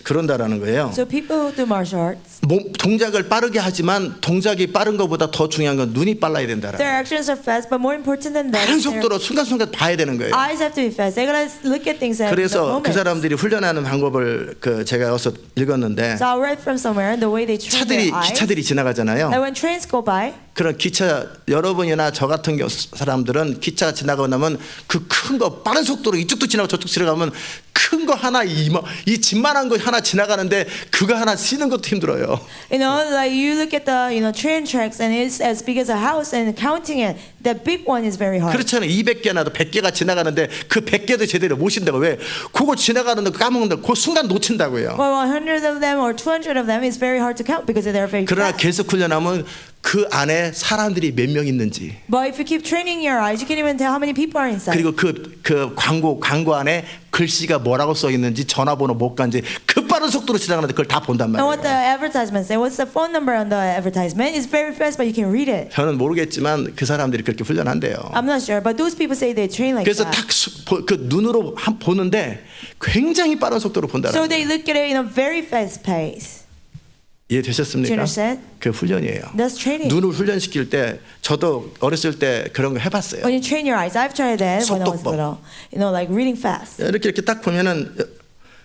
그런다라는 거예요. So people who do martial arts, 동작을 빠르게 하지만 동작이 빠른 것보다 더 중요한 건 눈이 빨라야 된다라는 their 거예요. actions are fast, but more important than that, 빠른 their 속도로 순간순간 봐야 되는 거예요. eyes have to be fast. They gotta look at things at the 그래서 그 moment. 사람들이 훈련하는 방법을 제가 어서 읽었는데 So I read from somewhere the way they train their eyes. 기차들이 지나가잖아요. Like when trains go by, 그런 기차 여러분이나 저 같은 사람들은 기차가 지나가고 나면 그 큰 거 빠른 속도로 이쪽도 지나고 저쪽 지나가면 큰 거 하나 이 집만한 거 하나 지나가는데 그거 하나 쓰는 것도 힘들어요. like you look at the train tracks and it's as big as a house and counting it, the big one is very hard. 그렇잖아요. 200개나 100개가 지나가는데 그 100개도 제대로 못 신다고. 왜? 그거 지나가는데 까먹는다. 그 순간 놓친다고요. Well, 100 of them or 200 of them is very hard to count because they're very 그러나 fast. 계속 훈련하면 그 안에 사람들이 몇 명 있는지 But if you keep training your eyes, you can even tell how many people are inside. 그리고 그 광고 안에 글씨가 뭐라고 써 있는지 전화번호 못 간지 그 빠른 속도로 지나가는데 그걸 다 본단 And what the 말이에요. advertisement say, what's the phone number on the advertisement? It's very fast, but you can read it. 저는 모르겠지만 그 사람들이 그렇게 훈련한대요. I'm not sure, but those people say they train like 그래서 that. 딱 그 눈으로 보는데 굉장히 빠른 속도로 본다는 So 거예요. they look at it in a very fast pace. Do you 이해되셨습니까? understand? 그 훈련이에요. That's training. 눈을 훈련시킬 때 저도 어렸을 때 그런 거 해봤어요. When you train your eyes, I've tried that when I was 속독법. little. Like reading fast. 이렇게 딱 보면은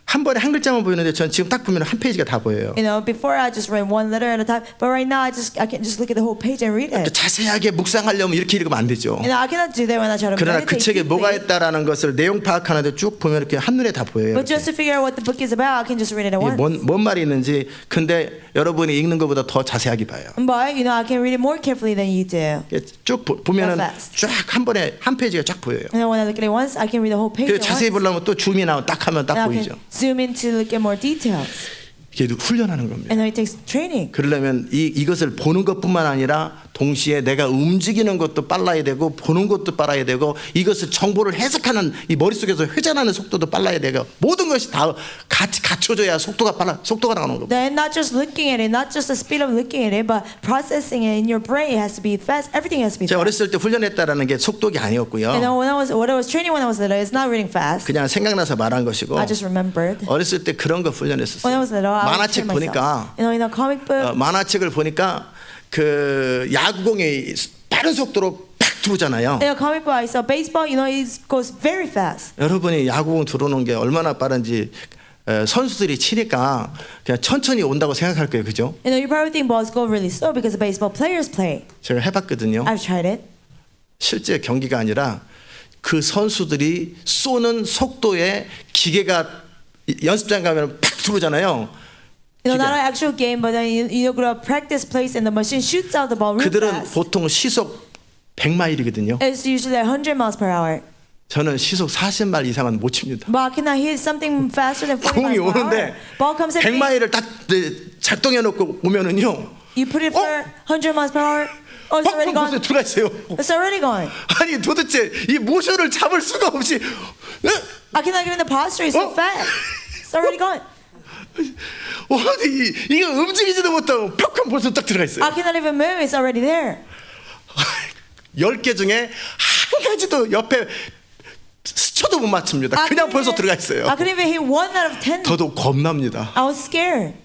한 번에 한 글자만 보이는데 전 지금 딱 보면 한 페이지가 다 보여요. Before I just read one letter at a time, but right now I can just look at the whole page and read it. 자세하게 묵상하려면 이렇게 읽으면 안 되죠. I cannot do that when I try to 그러나 그 meditate 책에 뭐가 deeply. 있다라는 것을 내용 파악하는데 쭉 보면 이렇게 한눈에 다 보여요. But just to figure out what the book is about, I can just read it at 이게 once. 뭔 말이 있는지 근데 여러분이 읽는 것보다 더 자세하게 봐요. But I can read it more carefully than you do. 쭉 보면은 fast. 쫙 한 번에 한 페이지가 쫙 보여요. And then when I look at it once, I can read the whole page 그 at 자세히 once. 보려면 또 줌이 나오면 딱 하면 딱 And I 보이죠. can zoom in to look at more details. 이게 훈련하는 겁니다. And then it takes training. 그러려면 이것을 보는 것뿐만 아니라 동시에 내가 움직이는 것도 빨라야 되고 보는 것도 빨라야 되고 이것을 정보를 해석하는 이 머릿속에서 회전하는 속도도 빨라야 되고 모든 것이 다 같이 갖춰져야 속도가 나오는 겁니다. Then not just looking at it, not just the speed of looking at it, but processing it in your brain has to be fast. Everything has to be 제가 fast. 어렸을 때 훈련했다라는 게 속독이 아니었고요. And then what I was training when I was little, it's not reading fast. 그냥 생각나서 말한 것이고 I just remembered. 어렸을 때 그런 거 When I 훈련했었어요. was little, I would 만화책 train myself. 보니까 In a comic book, 만화책을 보니까 그 야구공이 빠른 속도로 팍 들어오잖아요. in a comic book, I saw baseball. It goes very fast. 여러분이 야구공 들어오는 게 얼마나 빠른지 선수들이 치니까 그냥 천천히 온다고 생각할 거예요, 그죠? You probably think balls go really slow because the baseball players play. 제가 해봤거든요. I've tried it. 실제 경기가 아니라 그 선수들이 쏘는 속도에 기계가 연습장 가면 팍 들어오잖아요. Not an actual game, but then you go to a practice place and the machine shoots out the ball really 그들은 fast. 보통 시속 100마일이거든요. It's usually 100 miles per hour. 저는 시속 40마일 이상은 못 칩니다. But I cannot hit something faster than 40 공이 miles per hour. 오는데 Ball comes at me. 100마일을 딱 작동해 놓고 오면은요. You put it for 100 miles per hour. Oh, it's already 벌써 gone. 들어가 있어요. It's already gone. 아니 도대체 이 모션을 잡을 수가 없이 I cannot get in the posture. It's so Oh. fast. It's already gone. 아니 이거 움직이지도 못하고 벽한 벌써 딱 들어가 있어요. I cannot even move. It's already there. 10개 중에 한 가지도 옆에 스쳐도 못 맞춥니다. 그냥 벌써 들어가 있어요. I couldn't even hit 1 out of 10. 저도 겁납니다. I was scared.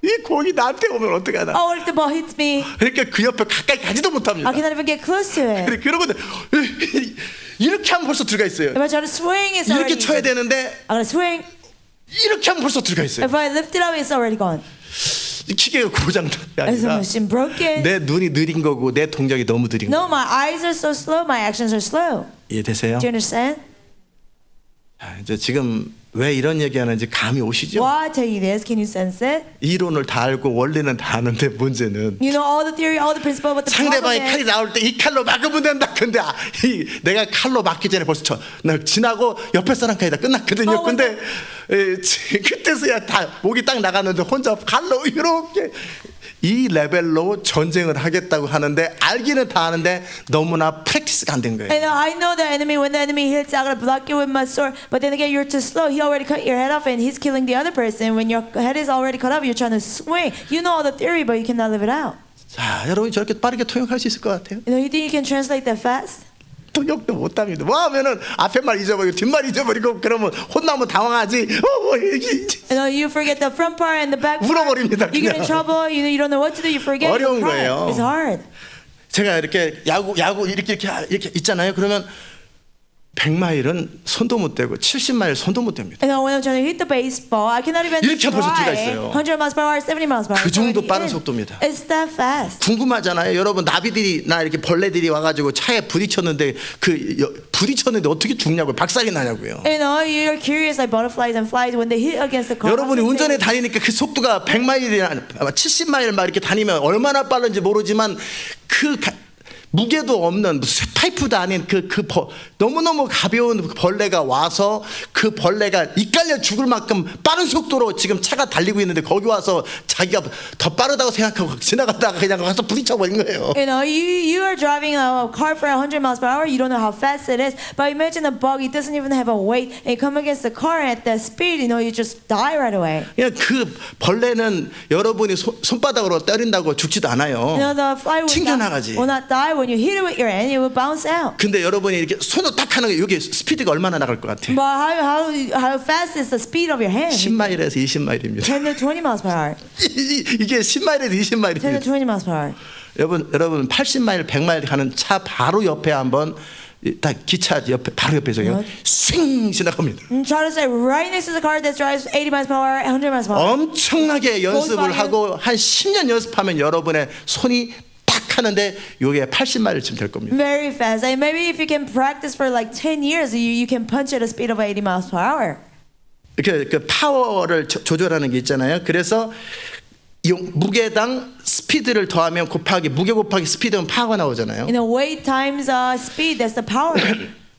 이 공이 나한테 오면 어떡하나. Oh, what if the ball hits me? 그러니까 그 옆에 가까이 가지도 못합니다. I cannot even get close to it. 그러거든. 이렇게 하면 벌써 들어가 있어요. If I try to swing, it's 이렇게 already. 쳐야 되는데 I gotta swing. 이렇게 하면 벌써 들어가 있어요. If I lift it up, it's already gone. 이 기계가 고장난 게 Is the 아니라 machine broken? 내 눈이 느린 거고 내 동작이 너무 느린 거. No, my eyes are so slow. My actions are slow. 이해되세요? Do you understand? 자, 이제 지금 왜 이런 얘기하는지 감이 오시죠? Why I tell you this? Can you sense it? 이론을 다 알고 원리는 다 아는데 문제는 You know all the theory, all the principle, but the problem 상대방이 칼이 is 나올 때 이 칼로 막으면 된다. 근데 내가 칼로 막기 전에 벌써 날 지나고 옆에 사람 칼이 다 끝났거든요. 근데 그때서야 다 목이 딱 나갔는데 혼자 칼로 이렇게 이 레벨로 전쟁을 하겠다고 하는데 알기는 다 아는데 너무나 프랙티스가 안 된 거예요. and I know the enemy. When the enemy hits, I'm gonna block you with my sword. But then again, you're too slow. He already cut your head off, and he's killing the other person. When your head is already cut off, you're trying to swing. You know all the theory, but you cannot live it out. 자, 여러분이 저렇게 빠르게 통역할 수 있을 것 같아요? You know, you think you can translate that fast? 통역도 못합니다. 뭐 하면은 앞에 말 잊어버리고 뒷말 잊어버리고 그러면 혼나면 당황하지. You know, you forget the front part and the back part. 울어버립니다. You get in 그냥. trouble. You don't know what to do. You forget. 어려운 You cry. 거예요. It's hard. 제가 이렇게 야구 이렇게 있잖아요. 그러면 100마일은 손도 못 대고 70마일 손도 못 댑니다. You know, when I'm trying to hit the baseball, I cannot even 이렇게 벌써 들어가 try. 있어요. 100 miles per hour, 70 miles per hour. 그 정도 It's already 빠른 in. 속도입니다. It's that fast. 궁금하잖아요. 여러분 나비들이나 이렇게 벌레들이 와가지고 차에 부딪혔는데 부딪혔는데 어떻게 죽냐고요. 박살이 나냐고요. You know, you're curious like butterflies and flies when they hit against the car. 여러분이 운전에 다니니까 그 속도가 100마일이나 70마일 막 이렇게 다니면 얼마나 빠른지 모르지만 무게도 없는 무슨 파이프도 아닌 너무너무 가벼운 벌레가 와서 그 벌레가 이깔려 죽을 만큼 빠른 속도로 지금 차가 달리고 있는데 거기 와서 자기가 더 빠르다고 생각하고 지나가다가 그냥 가서 부딪혀버린 거예요. You know, you are driving a car for 100 miles per hour. You don't know how fast it is. But imagine a bug. It doesn't even have a weight. And you come against the car at that speed. You know, you just die right away. 그냥 그 벌레는 여러분이 손바닥으로 때린다고 죽지도 않아요. You know, the fly 튕겨나가지. will not die. When you hit it with your hand, it will bounce out. 근데 여러분이 이렇게 손으로 딱 하는 게 여기 스피드가 얼마나 나갈 것 같아요? But how fast is the speed of your hand? 10마일에서 20마일입니다. 10 to 20 miles per hour. 이게 10마일에서 10 to 20마일입니다. 20 miles per hour. 여러분 80마일, 100마일 가는 차 바로 옆에 한번 딱 기차 옆에 바로 옆에서요. swing 지나갑니다. Try to stay right next to the car that drives 80 miles per hour, 100 miles per hour. 엄청나게 연습을 Volkswagen. 하고 한 10년 연습하면 여러분의 손이 딱 하는데 요게 80마일쯤 될 겁니다. Very fast. And maybe if you can practice for like 10 years, you can punch at a speed of 80 miles per hour. 그 파워를 조절하는 게 있잖아요. 그래서 무게당 스피드를 더하면 무게 곱하기 스피드면 파워가 나오잖아요. You know, weight times speed, that's the power.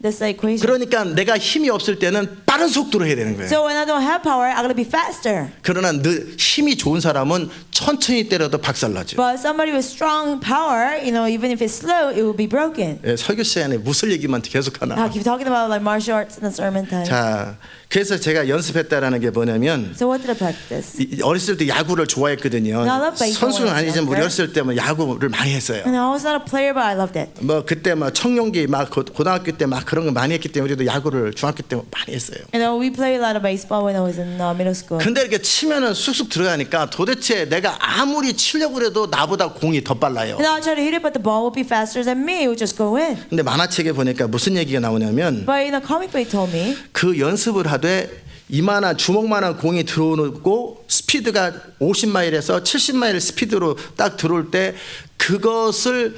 That's the equation. 그러니까 내가 힘이 없을 때는 빠른 속도로 해야 되는 거예요. So when I don't have power, I'm gonna be faster. 그러나 힘이 좋은 사람은 천천히 때려도 박살나죠. But somebody with strong power, you know, even if it's slow, it will be broken. 예, 설교 시간에 무술 얘기만 계속 I 하나. keep talking about like martial arts in the sermon time. 자, 그래서 제가 연습했다라는 게 뭐냐면 So what did I practice? 어렸을 때 야구를 좋아했거든요. I love baseball 선수는 when I was 아니지만 우리 younger. 어렸을 때 야구를 많이 했어요. And I was not a player, but I loved it. 뭐 그때 청룡기 고등학교 때 그런 거 많이 했기 때문에 우리도 야구를 중학교 때 많이 했어요. You know, we played a lot of baseball when I was in middle school. 근데 이렇게 치면은 쑥쑥 들어가니까 도대체 내가 아무리 치려고 해도 나보다 공이 더 빨라요. And I'll try to hit it, but the ball will be faster than me. It will just go in. 근데 만화책에 보니까 무슨 얘기가 나오냐면 But in a comic book, it told me 그 연습을 하되 이만한 주먹만한 공이 들어오고 스피드가 50마일에서 70마일 스피드로 딱 들어올 때 그것을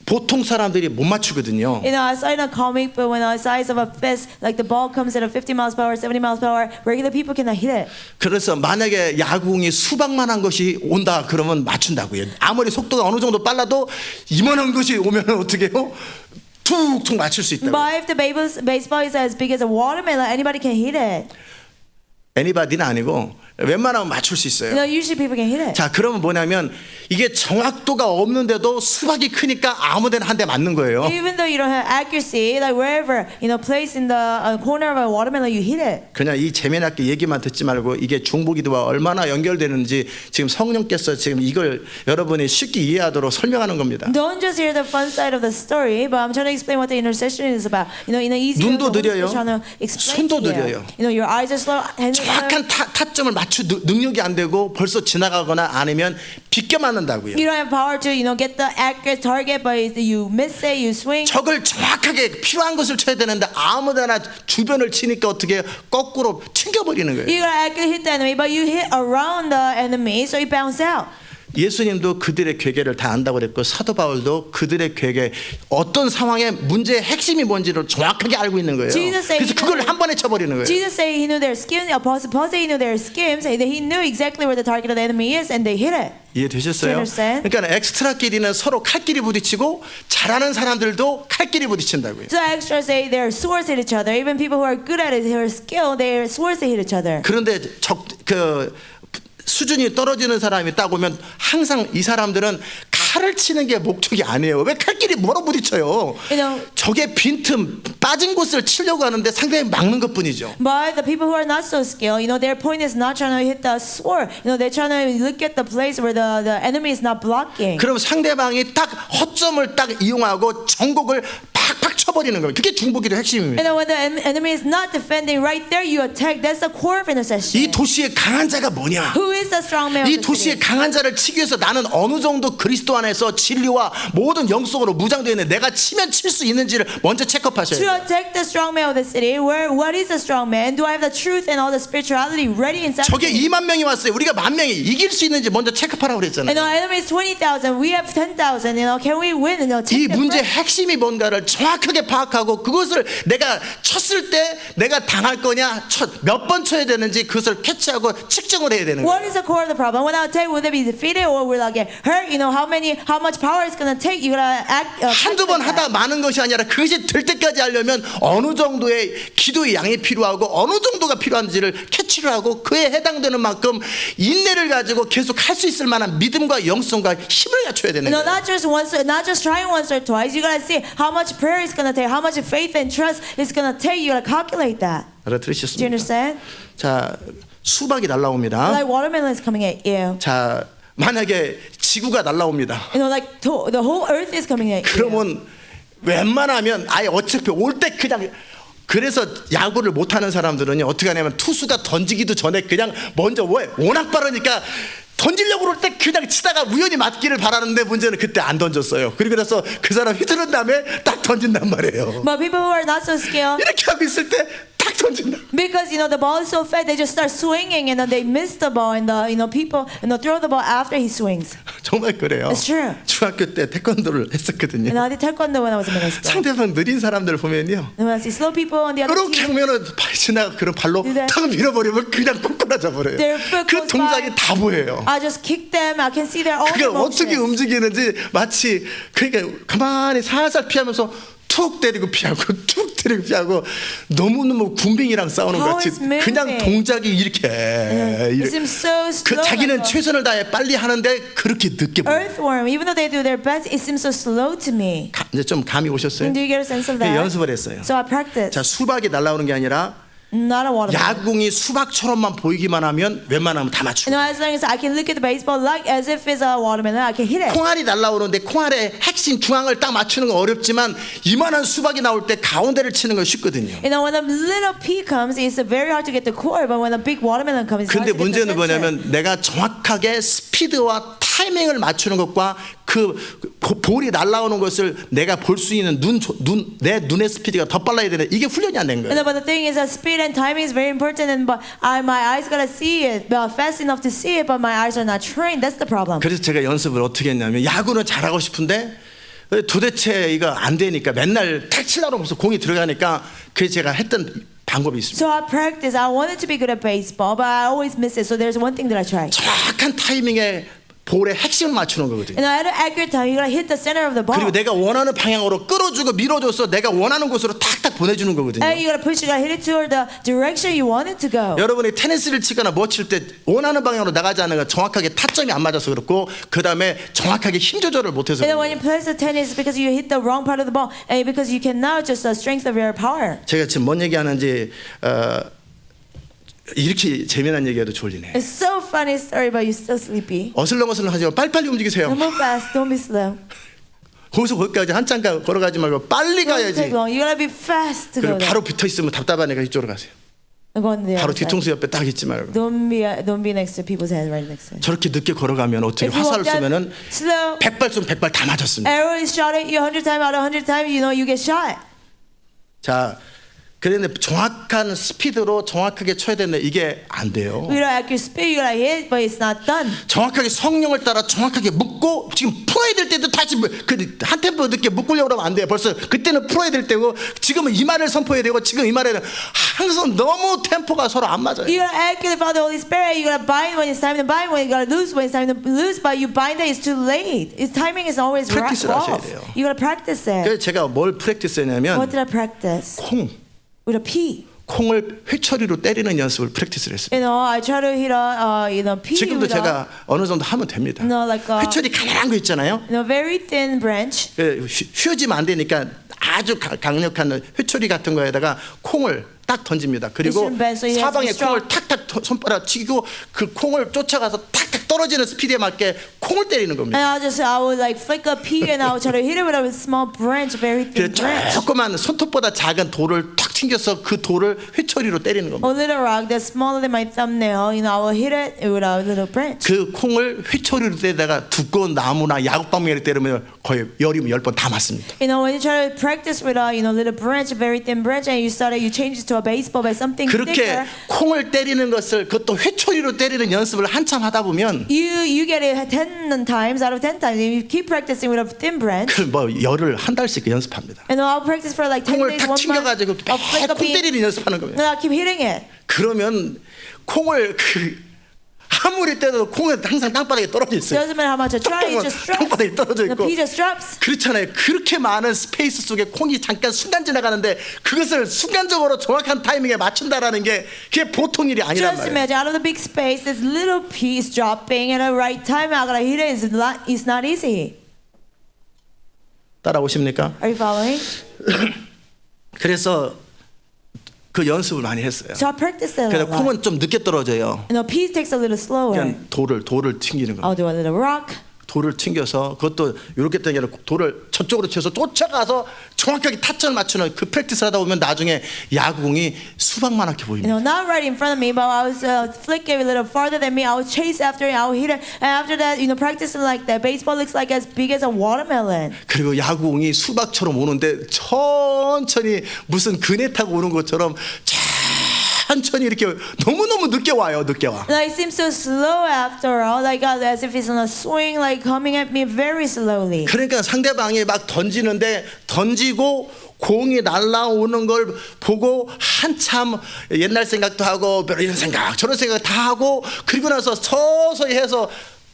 보통 사람들이 못 맞추거든요. You know, I saw in a comic, but when the size of a fist, like the ball comes at a 50 miles per hour, 70 miles per hour, regular people cannot hit it. 그래서 만약에 야구공이 수박만한 것이 온다 그러면 맞춘다고요. 아무리 속도가 어느 정도 빨라도 이만한 것이 오면 어떻게 해요? 툭툭 맞출 수 있다고. But if the baseball is as big as a watermelon, anybody can hit it. 애니바디는 아니고 웬만하면 맞출 수 있어요. You know, usually people can hit it. 자, 그러면 뭐냐면 이게 정확도가 없는데도 수박이 크니까 아무데나 한 대 맞는 거예요. Even though you don't have accuracy, like wherever, you know, place in the corner of a watermelon, you hit it. 그냥 이 재미나게 얘기만 듣지 말고 이게 중보기도와 얼마나 연결되는지 지금 성령께서 지금 이걸 여러분이 쉽게 이해하도록 설명하는 겁니다. Don't just hear the fun side of the story, but I'm trying to explain what the intercession is about. You know, in an easy way, 눈도 the Holy 느려요. Spirit trying to explain 손도 to you. 느려요. You know, your eyes are slow, hands are slow. 정확한 타점을 맞출 능력이 안 되고 벌써 지나가거나 아니면 비껴 맞는다고요. You don't have power to, you know, get the accurate target, but you miss it, you swing. 적을 정확하게 필요한 것을 쳐야 되는데 아무데나 주변을 치니까 어떻게 해요? 거꾸로 튕겨버리는 거예요. You gotta accurately hit the enemy, but you hit around the enemy, so you bounce out. 예수님도 그들의 괴계를 다 안다고 그랬고 사도 바울도 그들의 괴계 어떤 상황에 문제의 핵심이 뭔지를 정확하게 알고 있는 거예요. Jesus said 그래서 그걸 한 번에 쳐버리는 거예요. Jesus said he knew their schemes. Apostle Paul said he knew their schemes. He knew exactly where the target of the enemy is, and they hit it. 이해되셨어요? understand? 그러니까 엑스트라끼리는 서로 칼끼리 부딪히고 잘하는 사람들도 칼끼리 부딪힌다고요. So extras say their swords hit each other. Even people who are good at it, who are skilled, their swords they hit each other. 그런데 수준이 떨어지는 사람이 딱 오면 항상 이 사람들은 칼을 치는 게 목적이 아니에요. 왜 칼끼리 뭐로 부딪혀요? You know, 적의 빈틈 빠진 곳을 치려고 하는데 상대방이 막는 것뿐이죠. but the people who are not so skilled, you know, their point is not trying to hit the sword. You know, they're trying to look at the place where the enemy is not blocking. 그럼 상대방이 딱 허점을 딱 이용하고 전곡을 팍팍 쳐버리는 거예요. 그게 중보기도 핵심입니다. You know, when the enemy is not defending, right there you attack. That's the core of intercession. 이 도시의 강한 자가 뭐냐? Who is the strong man? 이 of the 도시의 city? 강한 자를 치기 위해서 나는 어느 정도 그리스도 안에서 진리와 모든 영성으로 무장되어 있는 내가 치면 칠 수 있는지를 먼저 체크하셔야 To 돼요. attack the strong man of the city, what is a strong man? Do I have the truth and all the spirituality ready inside? 적에 me? 2만 명이 왔어요. 우리가 1만 명이 이길 수 있는지 먼저 체크하라고 And 그랬잖아요. our enemy is 20,000. We have 10,000. You know, can we win? You know, 이 take the 문제의 first. 핵심이 뭔가를 정확하게 파악하고 그것을 내가 쳤을 때 내가 당할 거냐 몇 번 쳐야 되는지 그것을 캐치하고 측정을 해야 되는 거예요. What is the core of the problem? When I attack, will they be defeated or will I get hurt? You know, how much power it's gonna take? You gotta act. 한두 번 하다 많은 것이 아니라 그것이 될 때까지 하려면 어느 정도의 기도의 양이 필요하고 어느 정도가 필요한지를 캐치를 하고 그에 해당되는 만큼 인내를 가지고 계속 할 수 있을 만한 믿음과 영성과 힘을 갖춰야 되는 You know, 거예요. not just trying once or twice. You gotta see how much prayer it's gonna take, how much faith and trust it's gonna take. You gotta calculate that. Do you 알아들으셨습니까? understand? 자, 수박이 날라옵니다. Like watermelon is coming at you. 자, 만약에 지구가 날라옵니다. You know, like the whole earth is coming at you. 그러면 웬만하면 아예 어차피 올 때 그냥 그래서 야구를 못하는 사람들은요 어떻게 하냐면 투수가 던지기도 전에 그냥 먼저 왜 워낙 빠르니까 던지려고 그럴 때 그냥 치다가 우연히 맞기를 바라는데 문제는 그때 안 던졌어요. 그리고 나서 그 사람 휘두른 다음에 딱 던진단 말이에요. But people who are not so skilled, 이렇게 하고 있을 때 딱 던진다. because you know the ball is so fast, they just start swinging and then they miss the ball, and people throw the ball after he swings. 정말 그래요. It's true. 중학교 때 태권도를 했었거든요. And I did taekwondo when I was in middle school. 상대방 느린 사람들 보면요. And when I see slow people on the other 그렇게 team, 하면은 지나가 그런 발로 네. 탁 밀어버리면 그냥 꼬꾸라져 버려요. Their foot 그 goes 동작이 by. 다 보여요. I just kick them. I can see their own 그게 어떻게 emotions. 움직이는지 마치 그러니까 가만히 살살 피하면서 툭 때리고 피하고 툭 때리고 피하고 너무너무 군뱅이랑 싸우는 것 같이 How is moving? 그냥 동작이 이렇게 It seems so 그 slow. 자기는 like 최선을 다해 빨리 하는데 그렇게 늦게 a 보여요. earthworm. Even though they do their best, it seems so slow to me. 이제 좀 감이 오셨어요? Do you get a sense of 그 that? 연습을 했어요. So I practice. 자, 수박이 날라오는 게 아니라 Not a watermelon. 야구공이 수박처럼만 보이기만 하면 웬만하면 다 맞추고 You know, as long as I can look at the baseball like as if it's a watermelon, I can hit it. 콩알이 날라오는데 콩알의 핵심 중앙을 딱 맞추는 건 어렵지만 이만한 수박이 나올 때 가운데를 치는 건 쉽거든요. You know, when a little pea comes, it's very hard to get the core, but when a big watermelon comes, it's 근데 hard to get the 문제는 center. 뭐냐면 내가 정확하게 스피드와 타이밍을 맞추는 것과 그 볼이 날라오는 것을 내가 볼 수 있는 내 눈의 스피드가 더 빨라야 되는 이게 훈련이 안 된 You 거예요. know, but the thing is that speed and timing is very important, and my eyes gotta see it, but fast enough to see it, but my eyes are not trained. That's the problem. 그래서 제가 연습을 어떻게 했냐면 야구는 잘하고 싶은데 도대체 이거 안 되니까 맨날 탁 치려고 하면서 공이 들어가니까 그게 제가 했던 방법이 있습니다. So I practice. I wanted to be good at baseball, but I always miss it. So there's one thing that I try. 정확한 타이밍에 볼의 핵심을 맞추는 거거든요. And at an accurate time, you gotta hit the center of the ball. 그리고 내가 원하는 방향으로 끌어주고 밀어줘서 내가 원하는 곳으로 탁탁 보내주는 거거든요. And you gotta push it, you gotta hit it toward the direction you want it to go. 여러분이 테니스를 치거나 뭐 칠 때 원하는 방향으로 나가지 않는 건 정확하게 타점이 안 맞아서 그렇고 그 다음에 정확하게 힘 조절을 못해서 And then when 그래요. you play the tennis, because you hit the wrong part of the ball, and because you cannot just the strength of your power. 제가 지금 뭔 얘기하는지 이렇게 재미난 얘기해도 졸리네. It's so funny story, but you're still sleepy. 어슬렁어슬렁 하지 말고 빨리빨리 움직이세요. Don't move fast, don't be slow. 거기서 거기까지 한참 걸어가지 말고 빨리 Don't 가야지. take long. You gotta be fast to go 그리고 there. 바로 붙어 있으면 답답하니까 이쪽으로 가세요. Go on the 바로 other side. 뒤통수 옆에 딱 있지 말고. Don't be next to people's head right next to it. 저렇게 늦게 걸어가면 어떻게 If you 화살을 walk down 쏘면은 slow, 100발 쏘면 100발 다 맞았습니다. arrow is shot at you 100 times out of 100 times, you know you get shot. 자, 그런데 정확한 스피드로 정확하게 쳐야 되는데 이게 안 돼요. You gotta accurate speed, you gotta hit, but it's not done. 정확하게 성령을 따라 정확하게 묶고 지금 풀어야 될 때도 다시 한 템포 늦게 묶으려고 하면 안 돼요. 벌써 그때는 풀어야 될 때고 지금은 이 말을 선포해야 되고 지금 이 말에는 항상 너무 템포가 서로 안 맞아요. You gotta accurate about the Holy Spirit. You gotta bind when it's time to bind. When you gotta lose when it's time to lose. But you bind it, it's too late. Its timing is always Practice를 하셔야 off. 돼요. You gotta practice it. 그래서 제가 뭘 프랙티스 했냐면 What did I practice? With a P. 콩을 회초리로 때리는 연습을 프랙티스를 했어요. You know, I try to hit a P. 지금도 with a, 제가 어느 정도 하면 됩니다. No, like a- 회초리 가난한 거 있잖아요. very thin branch. 휘어지면 안 되니까 아주 강력한 회초리 같은 거에다가 콩을 딱 던집니다. 그리고 It's bad, so you have to be 사방에 strong. 콩을 탁탁 손바닥 치고 그 콩을 쫓아가서 탁탁 떨어지는 스피드에 맞게 콩을 때리는 겁니다. And I would like flick a P and I would try to hit it with a small branch, very thin 그래서 branch. 조그만 손톱보다 작은 돌을 탁 튕겨서 그 돌을 회초리로 때리는 겁니다. A little rock that's smaller than my thumbnail. You know, I will hit it with a little branch. 그 콩을 회초리로 때다가 두꺼운 나무나 야구방망이를 때리면 거의 열이면 10번 다 맞습니다. You know, when you try to practice with a little branch, very thin branch, and you change it to a baseball by something 그렇게 thicker, 콩을 때리는 것을 그것도 회초리로 때리는 연습을 한참 하다 보면 you get it 10 times out of 10 times. If you keep practicing with a thin branch, 그 뭐 열을 한 달씩 연습합니다. and I'll practice for like 10 콩을 days, 탁 1 month. 튕겨가지고 I'll flick a 콩 P, 때리는 연습하는 겁니다. and I'll keep hitting it. 그러면 콩을 아무리 때려도 콩은 항상 땅바닥에 떨어져 있어요. Doesn't matter how much I try, it just drops. 땅바닥에 떨어져 The 있고 P just drops. 그렇잖아요. 그렇게 많은 스페이스 속에 콩이 잠깐 순간 지나가는데 그것을 순간적으로 정확한 타이밍에 맞춘다라는 게 그게 보통 일이 아니란 Just 말이에요. imagine out of the big space, this little piece dropping at the right time. I gotta hit it. It's not easy. 따라오십니까? Are you following? 그래서 그 연습을 많이 했어요. So I practiced it a 그래서 lot. 콩은 좀 늦게 떨어져요. You know, piece takes a little slower. 그냥 돌을 튕기는 겁니다. I'll do a little rock. 돌을 튕겨서 그것도 이렇게 당기는 돌을 저쪽으로 쳐서 쫓아가서 정확하게 타점을 맞추는 그 프랙티스를 하다 보면 나중에 야구공이 수박만하게 You 보입니다. know, not right in front of me, but I was flicking a little farther than me. I would chase after it. I would hit it. And after that, practicing like that, baseball looks like as big as a watermelon. 그리고 야구공이 수박처럼 오는데 천천히 무슨 그네 타고 오는 것처럼 천천히 이렇게 너무너무 늦게 와요. 늦게 와. Like it seems so slow after all, like as if it's on a swing, like coming at me very slowly. 그러니까 상대방이 막 던지고 공이 날라오는 걸 보고 한참 옛날 생각도 하고 이런 생각 저런 생각 다 하고 그리고 나서 서서히 해서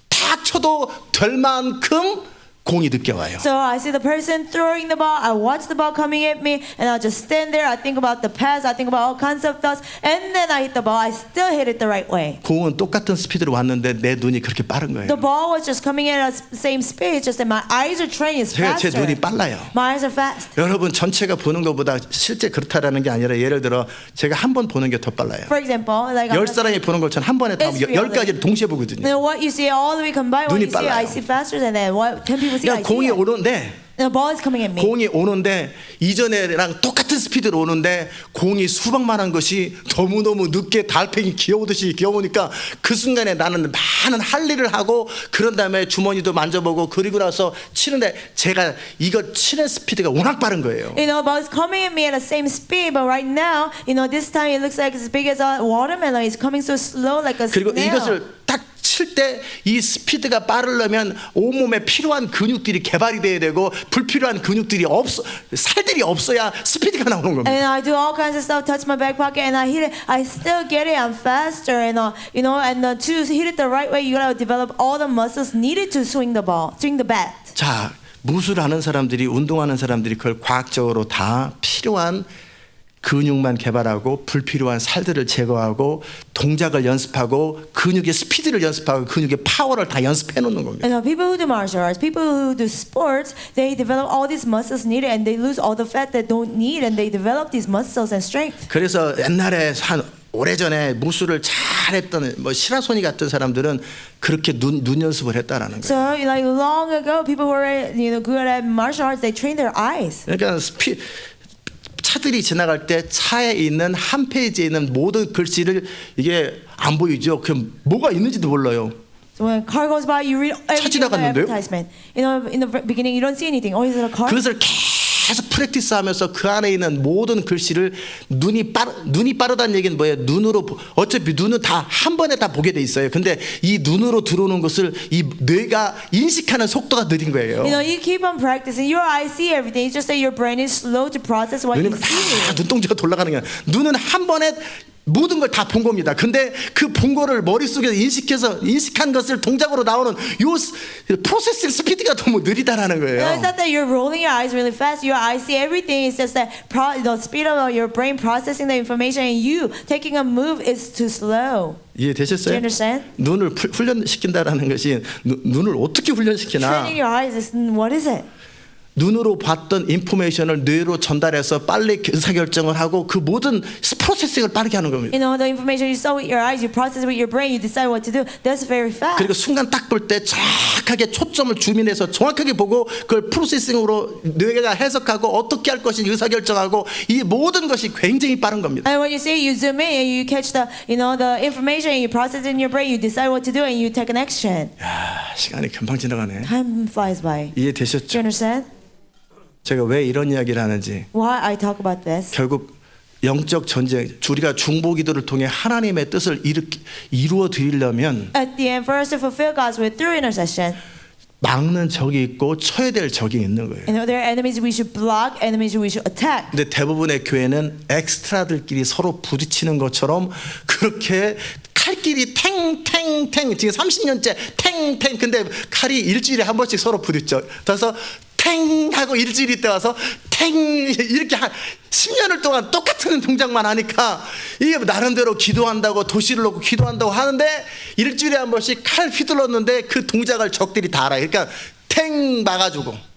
다 쳐도 될 만큼 공이 늦게 와요. So I see the person throwing the ball. I watch the ball coming at me, and I'll just stand there. I think about the pass. I think about all kinds of thoughts, and then I hit the ball. I still hit it the right way. 공은 똑같은 스피드로 왔는데 내 눈이 그렇게 빠른 거예요. The ball was just coming at the same speed. Just that my eyes are trained is 제가 제 faster. 눈이 빨라요. My eyes are fast. 여러분 전체가 보는 것보다 실제 그렇다라는 게 아니라 예를 들어 제가 한 번 보는 게 더 빨라요. For example, like 10사람이 보는 것처럼 한 번에 다 It's 10가지를 동시에 보거든요. what you see all the way combined. What 눈이 you see, 빨라요. I see faster than that. What 10 people see, I 그러니까 see 공이 it. 오는데 The ball is coming at me. 공이 오는데 이전에랑 똑같은 스피드로 오는데 공이 수박만한 것이 너무너무 늦게 달팽이 귀여우듯이 귀여우니까 그 순간에 나는 많은 할 일을 하고 그런 다음에 주머니도 만져보고 그리고 나서 치는데 제가 이거 치는 스피드가 워낙 빠른 거예요. You know, but it's coming at me at the same speed. But right now, this time it looks like it's as big as a watermelon. It's coming so slow, like a 그리고 snail. 이것을 딱 칠 때 이 스피드가 빠르려면 온몸에 필요한 근육들이 개발이 돼야 되고 불필요한 근육들이 살들이 없어야 스피드가 나오는 겁니다. And I do all kinds of stuff, touch my back pocket, and I hit it. I still get it. I'm faster, and to hit it the right way, you gotta develop all the muscles needed to swing the ball, swing the bat. 자, 무술하는 사람들이 운동하는 사람들이 그걸 과학적으로 다 필요한 근육만 개발하고 불필요한 살들을 제거하고 동작을 연습하고 근육의 스피드를 연습하고 근육의 파워를 다 연습해 놓는 겁니다. And people who do martial arts, people who do sports, they develop all these muscles needed, and they lose all the fat they don't need, and they develop these muscles and strength. 그래서 옛날에 한 오래전에 무술을 잘했던 뭐 시라소니 같은 사람들은 그렇게 눈 연습을 했다라는 거예요. So like long ago, people who were good at martial arts, they trained their eyes. 그러니까 차들이 지나갈 때 차에 있는 한 페이지에 있는 모든 글씨를 이게 안 보이죠. 그 뭐가 있는지도 몰라요. So when a car goes by, you read everything in the 지나갔는데요? advertisement. In the beginning, you don't see anything. Oh, is it a car? 그것을 계속 프랙티스하면서 그 안에 있는 모든 글씨를 눈이 빠르다는 얘기는 뭐예요? 눈으로 어차피 눈은 다 한 번에 다 보게 돼 있어요. 근데 이 눈으로 들어오는 것을 이 뇌가 인식하는 속도가 느린 거예요. You keep on practicing. Your eyes see everything. It's just that your brain is slow to process what you 눈이 see. 다 눈동자가 돌아가는 거야. 눈은 한 번에 모든 걸 다 본 겁니다. 근데 그 본 거를 머릿속에서 인식한 것을 동작으로 나오는 요 프로세싱 스피드가 너무 느리다라는 거예요. It's not that you're rolling your eyes really fast. Your eyes see everything. It's just that the speed of your brain processing the information, and you taking a move is too slow. Do you 이해되셨어요? understand? 눈을 훈련시킨다라는 것이 눈을 어떻게 훈련시키나? Training your eyes is what is it? 눈으로 봤던 인포메이션을 뇌로 전달해서 빨리 의사결정을 하고 그 모든 프로세싱을 빠르게 하는 겁니다. The information you saw with your eyes, you process it with your brain, you decide what to do. That's very fast. 그리고 순간 딱 볼 때 정확하게 초점을 주민해서 정확하게 보고 그걸 프로세싱으로 뇌가 해석하고 어떻게 할 것인지 의사결정하고 이 모든 것이 굉장히 빠른 겁니다. And when you see it, you zoom in and you catch the information and you process it in your brain, you decide what to do and you take an action. 야, 시간이 금방 지나가네. Time flies by. Do 이해되셨죠? you understand? 제가 왜 이런 이야기를 하는지 Why I talk about this? 결국 영적 전쟁 우리가 중보기도를 통해 하나님의 뜻을 이루어 드리려면 At the end, for us to fulfill God's will through intercession, 막는 적이 있고 쳐야 될 적이 있는 거예요. there are enemies we should block, enemies we should attack. 근데 대부분의 교회는 엑스트라들끼리 서로 부딪히는 것처럼 그렇게 칼끼리 탱탱탱 지금 30년째 탱탱 근데 칼이 일주일에 한 번씩 서로 부딪혀. 그래서 탱 하고 일주일 있다 와서 탱 이렇게 한 10년을 동안 똑같은 동작만 하니까 이게 나름대로 기도한다고 도시를 놓고 기도한다고 하는데 일주일에 한 번씩 칼 휘둘렀는데 그 동작을 적들이 다 알아요. 그러니까 탱 막아주고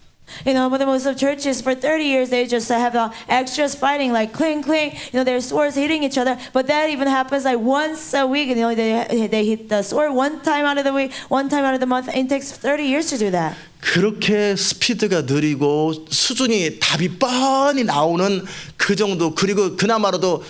But the most of churches for 30 years they just have the extras fighting like cling cling. Their swords hitting each other. But that even happens like once a week. They hit the sword one time out of the week, one time out of the month. It takes 30 years to do that. 그렇게 스피드가 느리고 수준이 답이 뻔히 나오는 그 정도 그리고 그나마라도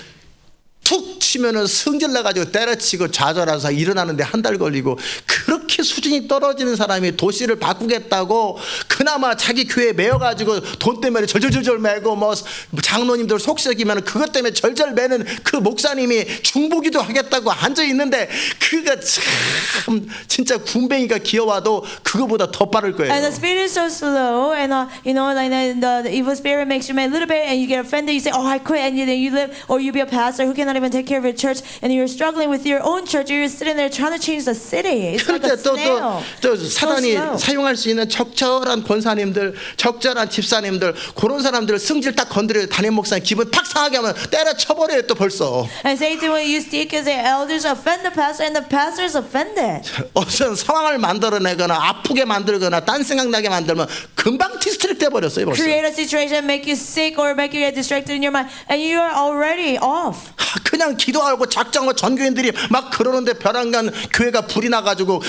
툭 치면은 승질 나가지고 때려치고 좌절해서 일어나는데 한 달 걸리고 그렇게 수준이 떨어지는 사람이 도시를 바꾸겠다고 그나마 자기 교회에 매어가지고 돈 때문에 절절절절 매고 뭐 장로님들 속썩이면 그것 때문에 절절 매는 그 목사님이 중보기도 하겠다고 앉아 있는데 그가 참 진짜 군뱅이가 기어와도 그거보다 더 빠를 거예요. And the spirit is so slow, and like the evil spirit makes you mad a little bit, and you get offended. You say, "Oh, I quit," and then you live, or you be a pastor who cannot even take care of your church, and you're struggling with your own church. You're sitting there trying to change the city. It's like a snail. 또 사단이 So slow. 사용할 수 있는 적절한 권사님들, 적절한 집사님들 그런 사람들 승질 딱 건드려 담임 목사님 기분 팍 상하게 하면 때려 쳐버려요 또 벌써. And Satan will use deacons and elders offend the pastor, and the pastor is offended. 어떤 상황을 만들어내거나 아프게 만들거나 딴 생각나게 만들면 금방 디스트랙 돼버렸어요 벌써. Create a situation, make you sick, or make you get distracted in your mind, and you are already off. 그냥 기도하고 작정하고 전교인들이 막 그러는데 벼랑간 교회가 불이 나가지고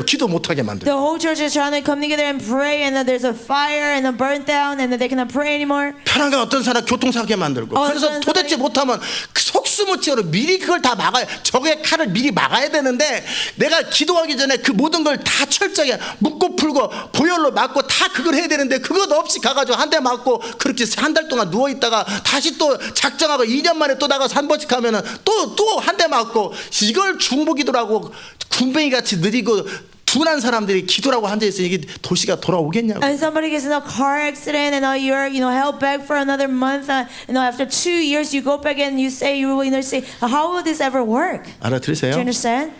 기도 못하게 만들어. The whole church is trying to come together and pray, and then there's a fire and a burnt down, and then they cannot pray anymore. 벼랑간 어떤 사람 교통사고에 만들고. 어, 그래서 어떤 도대체 사람이- 못하면 속수 속수무책으로 미리 그걸 다 막아야, 적의 칼을 미리 막아야 되는데 내가 기도하기 전에 그 모든 걸 다 철저하게 묶고 풀고 보혈로 막고 다 그걸 해야 되는데 그것 없이 가가지고 한 대 맞고 그렇게 한 달 동안 누워있다가 다시 또 작정하고 2년 만에 또 나가서 한 번씩 하면은 또 한 대 맞고, 이걸 중보기도라고 군뱅이 같이 느리고 둔한 사람들이 기도라고 앉아있으니 이게 도시가 돌아오겠냐고. And somebody gets in a car accident and you're held back for another month. After 2 years you go back and you say you will intercede. How will this ever work? Do 알아들으세요? you understand?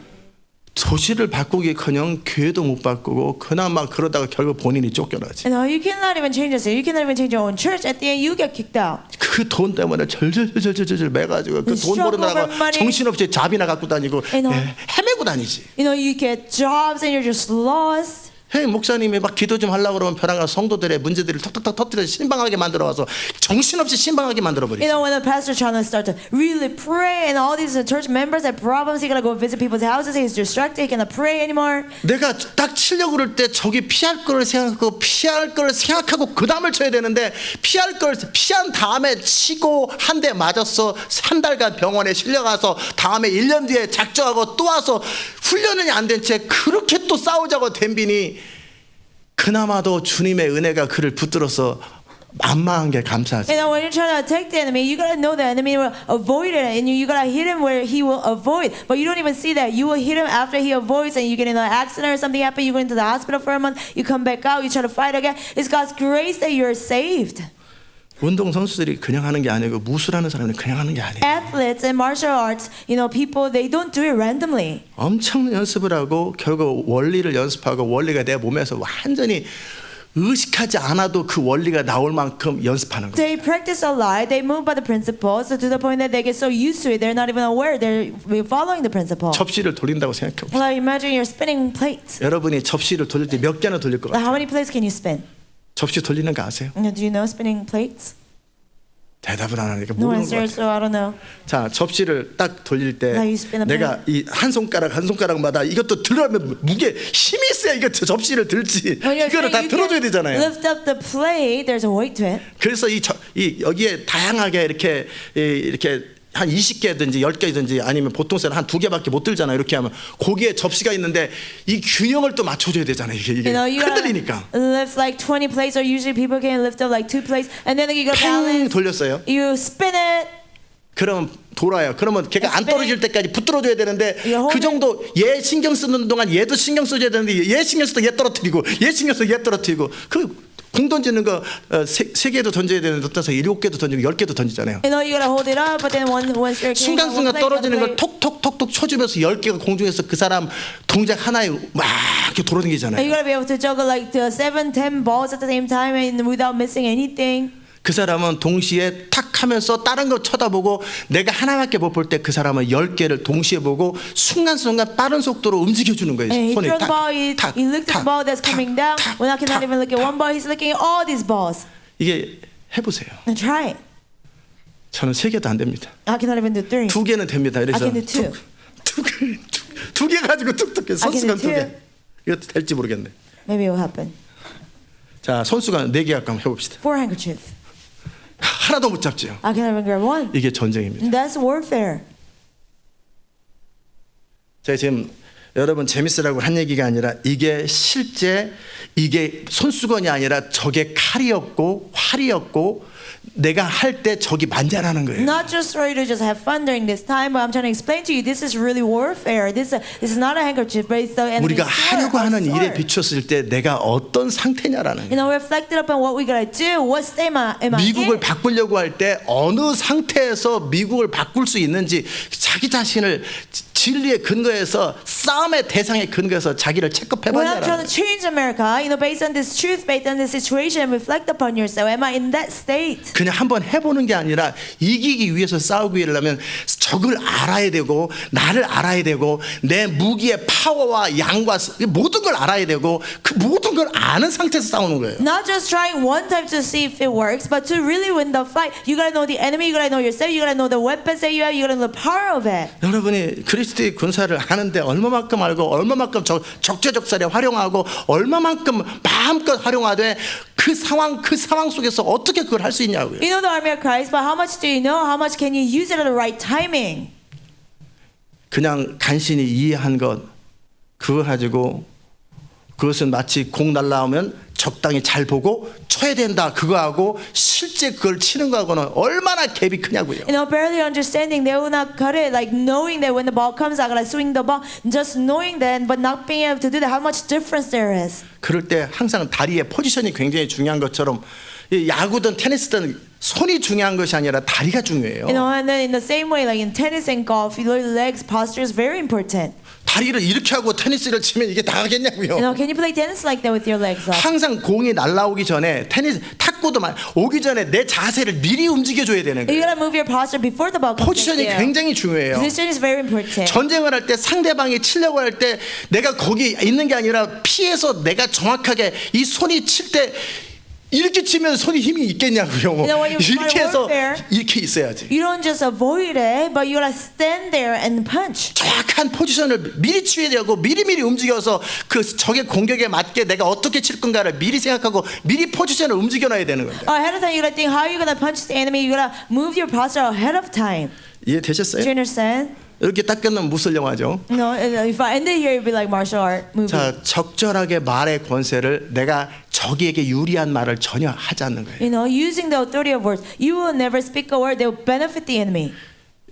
도시를 바꾸기커녕 교회도 못 바꾸고 그나마 그러다가 결국 본인이 쫓겨나지. And you cannot even change this. You cannot even change your own church. At the end, you get kicked out. 그 돈 때문에 절절절절절 매가지고 그 돈 벌어다가 정신없이 잡이나 갖고 다니고 헤매고 다니지. You get jobs and you're just lost. 목사님이 막 기도 좀 하려고 그러면 벼랑간 성도들의 문제들을 턱턱턱 터뜨려서 신방하게 만들어와서 정신없이 신방하게 만들어버리지. When the pastor's trying to start to really pray and all these church members have problems, he gotta go visit people's houses, he's distracted, he cannot pray anymore. 내가 딱 치려고 그럴 때 저기 피할 걸 생각하고 그 다음을 쳐야 되는데 피한 다음에 치고 한 대 맞았어. 3달간 병원에 실려가서 다음에 1년 뒤에 작정하고 또 와서 훈련이 안 된 채 그렇게 또 싸우자고 덤비니 그나마도 주님의 은혜가 그를 붙들어서 만만한 게 감사하지. When you're trying to attack the enemy, you gotta know the enemy will avoid it, and you gotta hit him where he will avoid. But you don't even see that. You will hit him after he avoids, and you get in an accident or something happen. You go into the hospital for a month. You come back out. You try to fight again. It's God's grace that you're saved. 운동 선수들이 그냥 하는 게 아니고 무술하는 사람은 그냥 하는 게 아니에요. Athletes and martial arts, people, they don't do it randomly. 엄청난 연습을 하고 결국 원리를 연습하고 원리가 내 몸에서 완전히 의식하지 않아도 그 원리가 나올 만큼 연습하는 거예요. They practice a lot. They move by the principles to the point that they get so used to it, they're not even aware they're following the principle. 접시를 돌린다고 생각해 보세요. Like imagine you're spinning plates. 여러분이 접시를 돌릴 때 몇 개나 돌릴 것 같아요? How many plates can you spin? 접시 돌리는 거 아세요? Do you know spinning plates? 대답을 안 하니까 No 모르는 것 answer, 같아요. so I don't know. 자, 접시를 딱 돌릴 때 Like you spin a 내가 이 한 손가락마다 이것도 들어가면 무게 힘이 있어야 이거 접시를 들지. When you're 이거를 다 saying you 들어줘야 can 되잖아요. lift up the plate, there's a weight to it. 그래서 이 여기에 다양하게 이렇게 한 20개든지 10개든지 아니면 보통 사람 한 2개밖에 못 들잖아요. 이렇게 하면 거기에 접시가 있는데 이 균형을 또 맞춰줘야 되잖아요. 이게 You 흔들리니까. gotta lift like 20 plates, or usually people can lift up like 2 plates, and then you gotta 팽 balance. 돌렸어요. You spin it. 그러면 돌아요. 그러면 걔가 안 떨어질 때까지 붙들어줘야 되는데 그 정도 얘 신경 쓰는 동안 얘도 신경 써줘야 되는데 얘 신경 쓰다 얘 떨어뜨리고 얘 신경 쓰다 얘 떨어뜨리고 그 공 던지는 거 3개도 던져야 되는데 어떠서 7개도 던지고 10개도 던지잖아요. You gotta hold it up, but then once you're 순간순간 떨어지는 걸 톡톡톡톡 쳐주면서 10개가 공중에서 그 사람 동작 하나에 막 이렇게 돌아다니잖아요. You gotta be able to juggle like 7, 10 balls at the same time and without missing anything. 그 사람은 동시에 탁 하면서 다른 거 쳐다보고 내가 하나밖에 못 볼 때 그 사람은 10개를 동시에 보고 순간순간 빠른 속도로 움직여주는 거예요. And he 손이 throws the ball, 탁, he looks at the ball that's coming down. When I cannot even look at one ball, he's looking at all these balls. 이게 해보세요. And try it. 저는 3개도 안 됩니다. I cannot even do 3. 2개는 됩니다. I 그래서 can do 2. 두 개 가지고 툭툭해. 선수가 2개. 이것도 될지 모르겠네. Maybe it will happen. 자, 선수가 4개 갖고 한번 해봅시다. 4 handkerchiefs. 하나도 못 잡지요. I cannot even grab one. 이게 전쟁입니다. That's warfare. 제가 지금 여러분 재밌으라고 한 얘기가 아니라 이게 실제 이게 손수건이 아니라 저게 칼이었고 활이었고 내가 할 때 저기 만져라는 거예요. Not just for you to just have fun during this time, but I'm trying to explain to you, this is really warfare. This is not a handkerchief, but it's the enemy's 우리가 하려고 하는 일에 sword. 비추었을 때 내가 어떤 상태냐라는 거예요. Reflected upon what we gotta do. What state am I 미국을 in? 바꾸려고 할 때 어느 상태에서 미국을 바꿀 수 있는지 자기 자신을 진리에 근거해서 싸움의 대상에 근거해서 자기를 When I'm trying 체크해봐야 to change America, based on this truth, based on this situation, and reflect upon yourself. Am I in that state? 그냥 한번 해보는 게 아니라 이기기 위해서 싸우기 위해서면 적을 알아야 되고 나를 알아야 되고 내 무기의 파워와 양과 모든 걸 알아야 되고 그 모든 걸 아는 상태에서 싸우는 거예요. Not just trying one time to see if it works, but to really win the fight. You gotta know the enemy, you gotta know yourself, you gotta know the weapons that you have, you gotta know the power of it. 여러분이 그리스도의 군사를 하는데 얼마만큼 알고 얼마만큼 적재적소에 활용하고 얼마만큼 마음껏 활용하되 그 상황 속에서 어떻게 그걸 할 수 있냐고요. You know the army of Christ, but how much do you know? How much can you use it at the right timing? timing. 그냥 간신히 이해한 것 그거 가지고 그것은 마치 공 날라오면 적당히 잘 보고 쳐야 된다 그거하고 실제 그걸 치는 거하고는 얼마나 갭이 크냐고요. You know, barely understanding, they will not cut it. Like knowing that when the ball comes, I gotta swing the ball. Just knowing that, but not being able to do that, how much difference there is. 그럴 때 항상 다리의 포지션이 굉장히 중요한 것처럼 이 야구든 테니스든 손이 중요한 것이 아니라 다리가 중요해요. You know, and then in the same way, like in tennis and golf, your legs posture is very important. 다리를 이렇게 하고 테니스를 치면 이게 다 You 하겠냐고요. know, can you play tennis like that with your legs up? 항상 공이 날라오기 전에 테니스 탁구도 오기 전에 내 자세를 미리 움직여줘야 되는 You 거예요. gotta move your posture before the ball comes. 포지션이 굉장히 중요해요. Position is very important. 전쟁을 할 때 상대방이 치려고 할 때 내가 거기 있는 게 아니라 피해서 내가 정확하게 이 손이 칠 때 이렇게 치면 손이 힘이 있겠냐고요. know, when you 이렇게 fight 해서 warfare, 이렇게 있어야지. You don't just avoid it, but you gotta stand there and punch. 정확한 포지션을 미리 취해야 되고 미리미리 움직여서 그 적의 공격에 맞게 내가 어떻게 칠 건가를 미리 생각하고 미리 포지션을 움직여놔야 되는 거예요. Ahead of time, you gotta think how you're gonna punch the enemy. You gotta move your posture ahead of time. 이해되셨어요? Do you understand? 이렇게 딱 끝나면 무술 영화죠. No, if I ended here, it'd be like martial art movie. 자, 적절하게 말의 권세를 내가 적에게 유리한 말을 전혀 하지 않는 거예요. You know, using the authority of words, you will never speak a word that will benefit the enemy.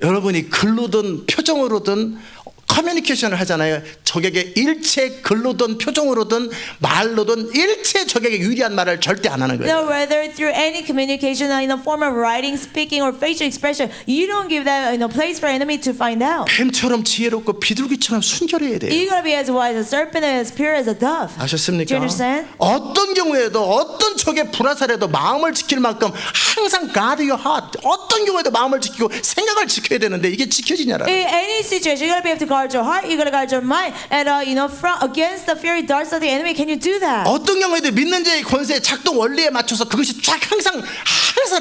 여러분이 글로든 표정으로든 커뮤니케이션을 하잖아요. 적에게 일체 글로든 표정으로든 말로든 일체 적에게 유리한 말을 절대 안 하는 거예요. No, whether through any communication in the form of writing, speaking, or facial expression, you don't give that place for enemy to find out. 뱀처럼 지혜롭고 비둘기처럼 순결해야 돼요. You gotta be as wise as a serpent and as pure as a dove. 아셨습니까? Do you understand? 어떤 경우에도 어떤 적의 불화살에도 마음을 지킬 만큼 항상 guard your heart. 어떤 경우에도 마음을 지키고 생각을 지켜야 되는데 이게 지켜지냐라. In any situation, you gotta be able to guard your heart. You gotta guard your mind, and from against the fiery darts of the enemy. Can you do that? 어떤 경우에도 믿는 자의 권세의 작동 원리에 맞춰서 그것이 쫙 항상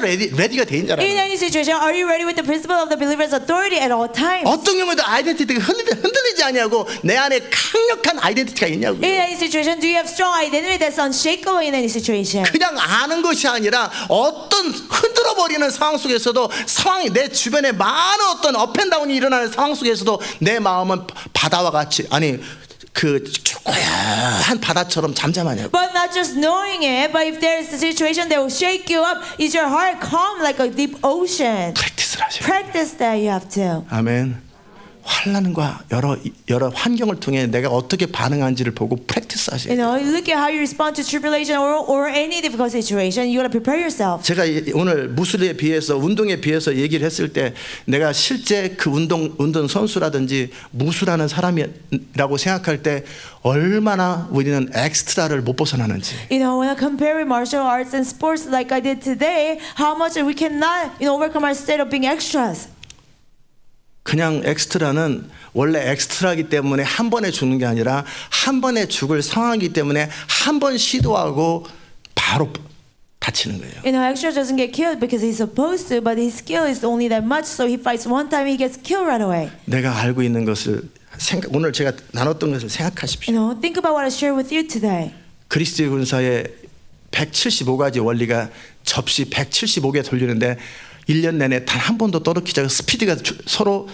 레디가 돼 있는 줄 In 알아요. any situation, are you ready with the principle of the believer's authority at all times? 어떤 경우에도 아이덴티티가 흔들리지 않냐고 내 안에 강력한 아이덴티티가 있냐고. In any situation, do you have strong identity that's unshakable in any situation? 그냥 아는 것이 아니라 어떤 흔들어 버리는 상황 속에서도 상황이 내 주변에 많은 어떤 업앤다운이 일어나는 상황 속에서도 내 마음은 바다와 같이 아니 그 고요한 바다처럼 잠잠하냐고. But not just knowing it, but if there's a situation that will shake you up, is your heart calm like a deep ocean? 프랙티스를 하셔요. Practice that you have to. 아멘. 환난과 여러 환경을 통해 내가 어떻게 반응하는지를 보고 프랙티스 하셔요. You know, look at how you respond to tribulation or any difficult situation. You gotta prepare yourself. 제가 오늘 무술에 비해서 운동에 비해서 얘기를 했을 때 내가 실제 그 운동 선수라든지 무술하는 사람이라고 생각할 때 얼마나 우리는 엑스트라를 못 벗어나는지. You know, when I compare with martial arts and sports like I did today, how much we cannot, overcome our state of being extras. 그냥 엑스트라는 원래 엑스트라이기 때문에 한 번에 죽는 게 아니라 한 번에 죽을 상황이기 때문에 한 번 시도하고 바로 다치는 거예요. You know, extra doesn't get killed because he's supposed to, but his skill is only that much, so he fights one time, he gets killed right away. 내가 알고 있는 것을 오늘 제가 나눴던 것을 생각하십시오. You know, think about what I shared with you today. 그리스도의 군사의 175가지 원리가 접시 175개 돌리는데 1년 내내 단 한 번도 떨어지지 않고 스피드가 서로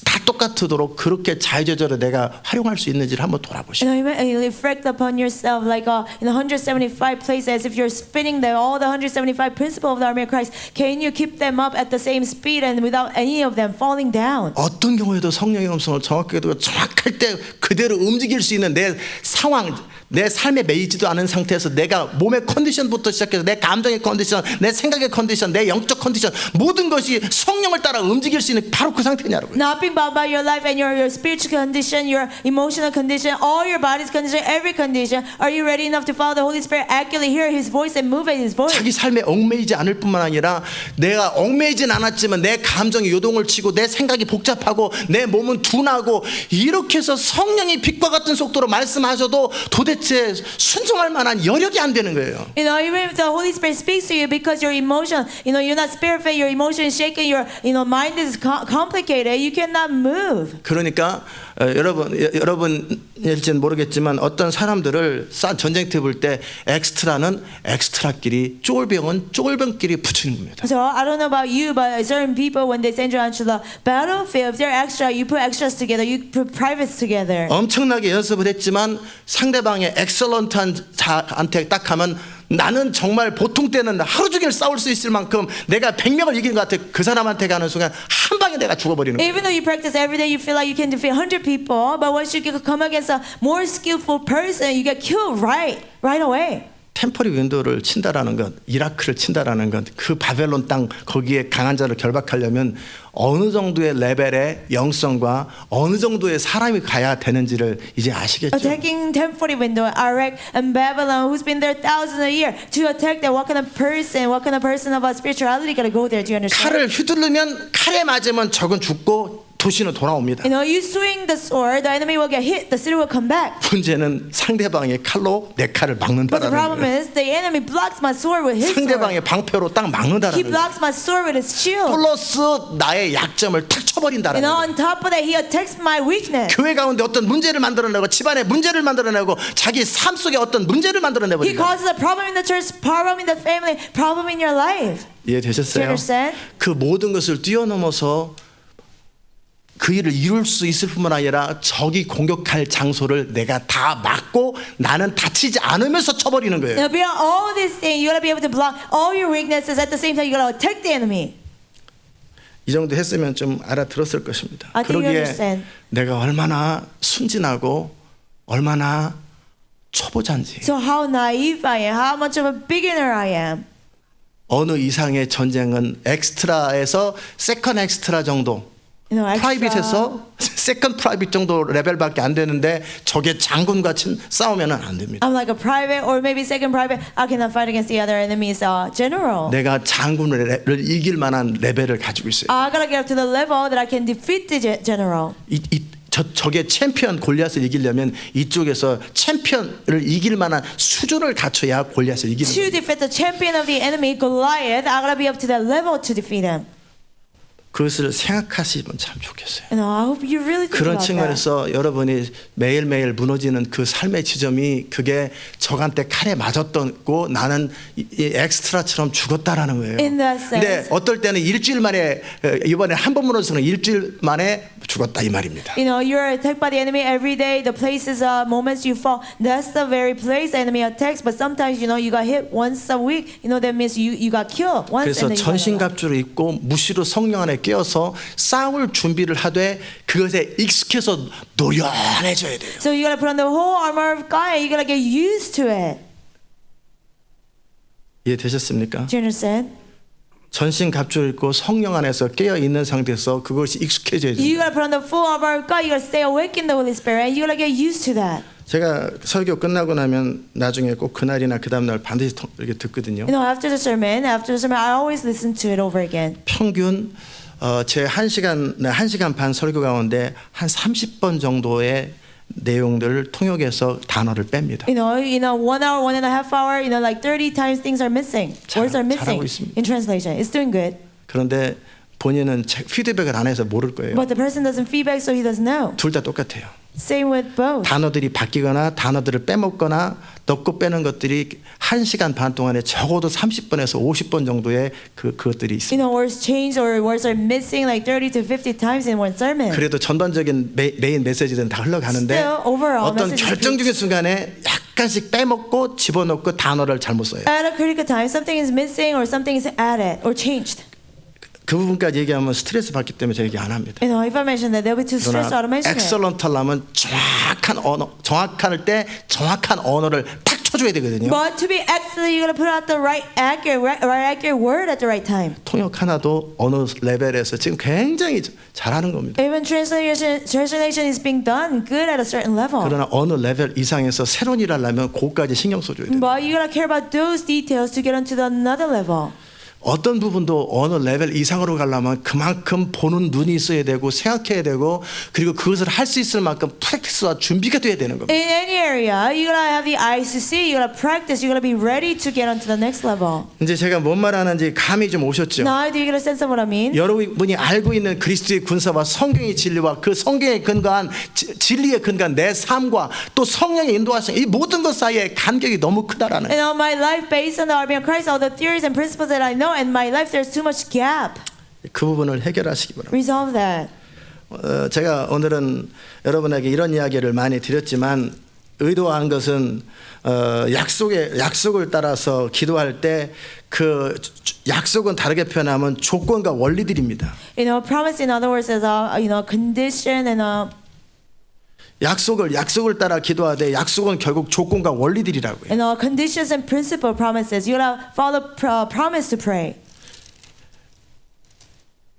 다 똑같도록 그렇게 자유자재로 내가 활용할 수 있는지를 한번 돌아보시오. You know, you reflect upon yourself like in 175 places as if you're spinning all the 175 principles of the army of Christ. Can you keep them up at the same speed and without any of them falling down? 어떤 경우에도 성령의 음성을 정확하게도 정확할 때 그대로 움직일 수 있는 내 상황, 내 삶에 매이지도 않은 상태에서 내가 몸의 컨디션부터 시작해서 내 감정의 컨디션, 내 생각의 컨디션, 내 영적 컨디션 모든 것이 성령을 따라 움직일 수 있는 바로 그 상태냐고요. Not being bound by your life and your spiritual condition, your emotional condition, all your body's condition, every condition. Are you ready enough to follow the Holy Spirit, accurately hear His voice and move at His voice? 자기 삶에 얽매이지 않을 뿐만 아니라 내가 얽매이진 않았지만 내 감정이 요동을 치고 내 생각이 복잡하고 내 몸은 둔하고 이렇게 해서 성령이 빛과 같은 속도로 말씀하셔도 도대체 순종할 만한 여력이 안 되는 거예요. You know, even if the Holy Spirit speaks to you because your emotion, you're not spirit-fed, your emotion is shaken, your mind is complicated, you cannot move. 그러니까 여러분일지는 모르겠지만 어떤 사람들을 전쟁터 볼 때 엑스트라는 엑스트라끼리 쫄병은 쫄병끼리 붙이는 겁니다. So I don't know about you, but certain people when they send you onto the battlefield, if they're extra, you put extras together, you put privates together. 엄청나게 연습을 했지만 상대방의 엑셀런트한 자한테 딱 하면 나는 정말 보통 때는 하루 종일 싸울 수 있을 만큼 내가 100명을 이기는 것 같아. 그 사람한테 가는 순간 한 방에 내가 죽어버리는 거예요. Even though you practice every day, you feel like you can defeat 100 people, but once you come against a more skillful person, you get killed right away. 템퍼리 윈도를 친다라는 것, 이라크를 친다라는 것, 그 바벨론 땅 거기에 강한 자를 결박하려면 어느 정도의 레벨의 영성과 어느 정도의 사람이 가야 되는지를 이제 아시겠죠? Attacking 1040 window, Iraq and Babylon, who's been there thousands a year to attack that. What kind of person of a spirituality gotta go there? Do you understand? 칼을 휘두르면 칼에 맞으면 적은 죽고 도시는 돌아옵니다. You know, you swing the sword, the enemy will get hit, the city will come back. 문제는 상대방의 칼로 내 칼을 But the 막는다라는 problem 거예요. is the enemy blocks my sword with his sword. 상대방의 방패로 딱 He 막는다라는 거예요. blocks my sword with his shield. 플러스 나의 약점을 탁 You 쳐버린다라는 know, 거예요. on top of that, he attacks my weakness. 교회 가운데 어떤 문제를 만들어내고 집안에 문제를 만들어내고 자기 삶 속에 어떤 문제를 He 만들어내버린다. causes a problem in the church, problem in the family, problem in your life. Do you 이해되셨어요? understand? 그 모든 것을 뛰어넘어서 그 일을 이룰 수 있을 뿐만 아니라 적이 공격할 장소를 내가 다 막고 나는 다치지 않으면서 쳐버리는 거예요. Now, beyond all these things, you gotta be able to block all your weaknesses at the same time. You gotta attack the enemy. 이 정도 했으면 좀 알아들었을 것입니다. I think you 그러기에 understand. 내가 얼마나 순진하고 얼마나 초보자인지 So how naive I am, how much of a beginner I am. 어느 이상의 전쟁은 엑스트라에서 세컨 엑스트라 정도 You know, 프라이빗에서 세컨 프라이빗 정도 레벨밖에 안 되는데 적의 장군과 싸우면 안 됩니다. I'm like a private or maybe second private. I cannot fight against the other enemy's general. 내가 장군을 이길 만한 레벨을 가지고 있어요. I gotta get up to the level that I can defeat the general. 적의 챔피언 골리앗을 이기려면 이쪽에서 챔피언을 이길 만한 수준을 갖춰야 골리앗을 이기는 To 거예요. defeat the champion of the enemy, Goliath, I gotta be up to that level to defeat him. 그것을 생각하시면 참 좋겠어요. You know, I hope you really think 그런 about that. 측면에서 여러분이 매일매일 무너지는 그 삶의 지점이 그게 적한테 칼에 맞았던,고 나는 이 엑스트라처럼 죽었다라는 거예요. In that sense. 근데 어떨 때는 일주일 만에 이번에 한 번 무너져서는 일주일 만에 죽었다 이 말입니다. You know, you're attacked by the enemy every day. The places, moments you fall, that's the very place the enemy attacks. But sometimes, you know, you got hit once a week. You know, that means you got killed once. 그래서 And then you got alive. 전신갑주를 입고 무시로 성령 안에 깨어서 싸울 준비를 하되 그것에 익숙해서 노련해져야 돼요. So you gotta put on the whole armor of God. And you gotta get used to it. 이해되셨습니까? Do you understand? 전신갑주를 입고 성령 안에서 깨어 있는 상태에서 그것이 익숙해져야 돼요. You gotta put on the full armor of God. You gotta stay awake in the Holy Spirit, and you gotta get used to that. 제가 설교 끝나고 나면 나중에 꼭 그날이나 그 다음날 반드시 이렇게 듣거든요. You know, after the sermon, I always listen to it over again. 평균 제 1시간 반 설교 가운데 한 30번 정도의 내용들을 통역해서 단어를 뺍니다. You know, 1 hour, 1.5 hour, you know, like 30 times things are missing. Words are missing 잘하고 있습니다. in translation. It's doing good. 그런데 본인은 피드백을 안 해서 모를 거예요. But the person doesn't feedback, so he doesn't know. 둘 다 똑같아요. Same with both. 단어들이 바뀌거나 단어들을 빼먹거나 넣고 빼는 것들이 1시간 반 동안에 적어도 30번에서 50번 정도의 그것들이 You 있습니다. know, words change or words are missing like 30 to 50 times in one sermon. 그래도 전반적인 메인 메시지는 다 흘러가는데 Still, overall, 어떤 message is 결정적인 순간에 약간씩 빼먹고 집어넣고 단어를 잘못 써요. At a critical time, something is missing or something is added or changed. 그 부분까지 얘기하면 스트레스 받기 때문에 제가 얘기 안 합니다. You know, if I mention that, they'll be too stressed out to mention it. 엑설런트 하려면 정확한 언어, 정확할 때 정확한 언어를 탁 쳐줘야 되거든요. But to be excellent, you gotta put out the right accurate word at the right time. 통역 하나도 어느 레벨에서 지금 굉장히 잘하는 겁니다. Even translation is being done good at a certain level. 그러나 어느 레벨 이상에서 새로운 일을 하려면 그것까지 신경 써줘야 돼요. But you gotta care about those details to get onto the another level. 어떤 부분도 어느 레벨 이상으로 가려면 그만큼 보는 눈이 있어야 되고 생각해야 되고 그리고 그것을 할 수 있을 만큼 프랙티스와 준비가 돼야 되는 겁니다. In any area, you gotta have the eyes to see. You gotta practice. You gotta be ready to get onto the next level. 이제 제가 뭔 말하는지 감이 좀 오셨죠? Now, do you get a sense of what I mean? 여러분이 알고 있는 그리스도의 군사와 성경의 진리와 그 성경에 근거한 진리에 근거한 내 삶과 또 성령의 인도하심 이 모든 것 사이에 간격이 너무 크다라는 You know, my life based on the army of Christ, all the theories and principles that I know, and my life there's too much gap. 그 부분을 해결하시기 바랍니다. Resolve that. 제가 오늘은 여러분에게 이런 이야기를 많이 드렸지만 의도한 것은 약속을 따라서 기도할 때 그 약속은 다르게 표현하면 조건과 원리들입니다. You know, promise in other words is condition and 약속을 따라 기도하되 약속은 결국 조건과 원리들이라고요. conditions and principle promises. You gotta follow promise to pray.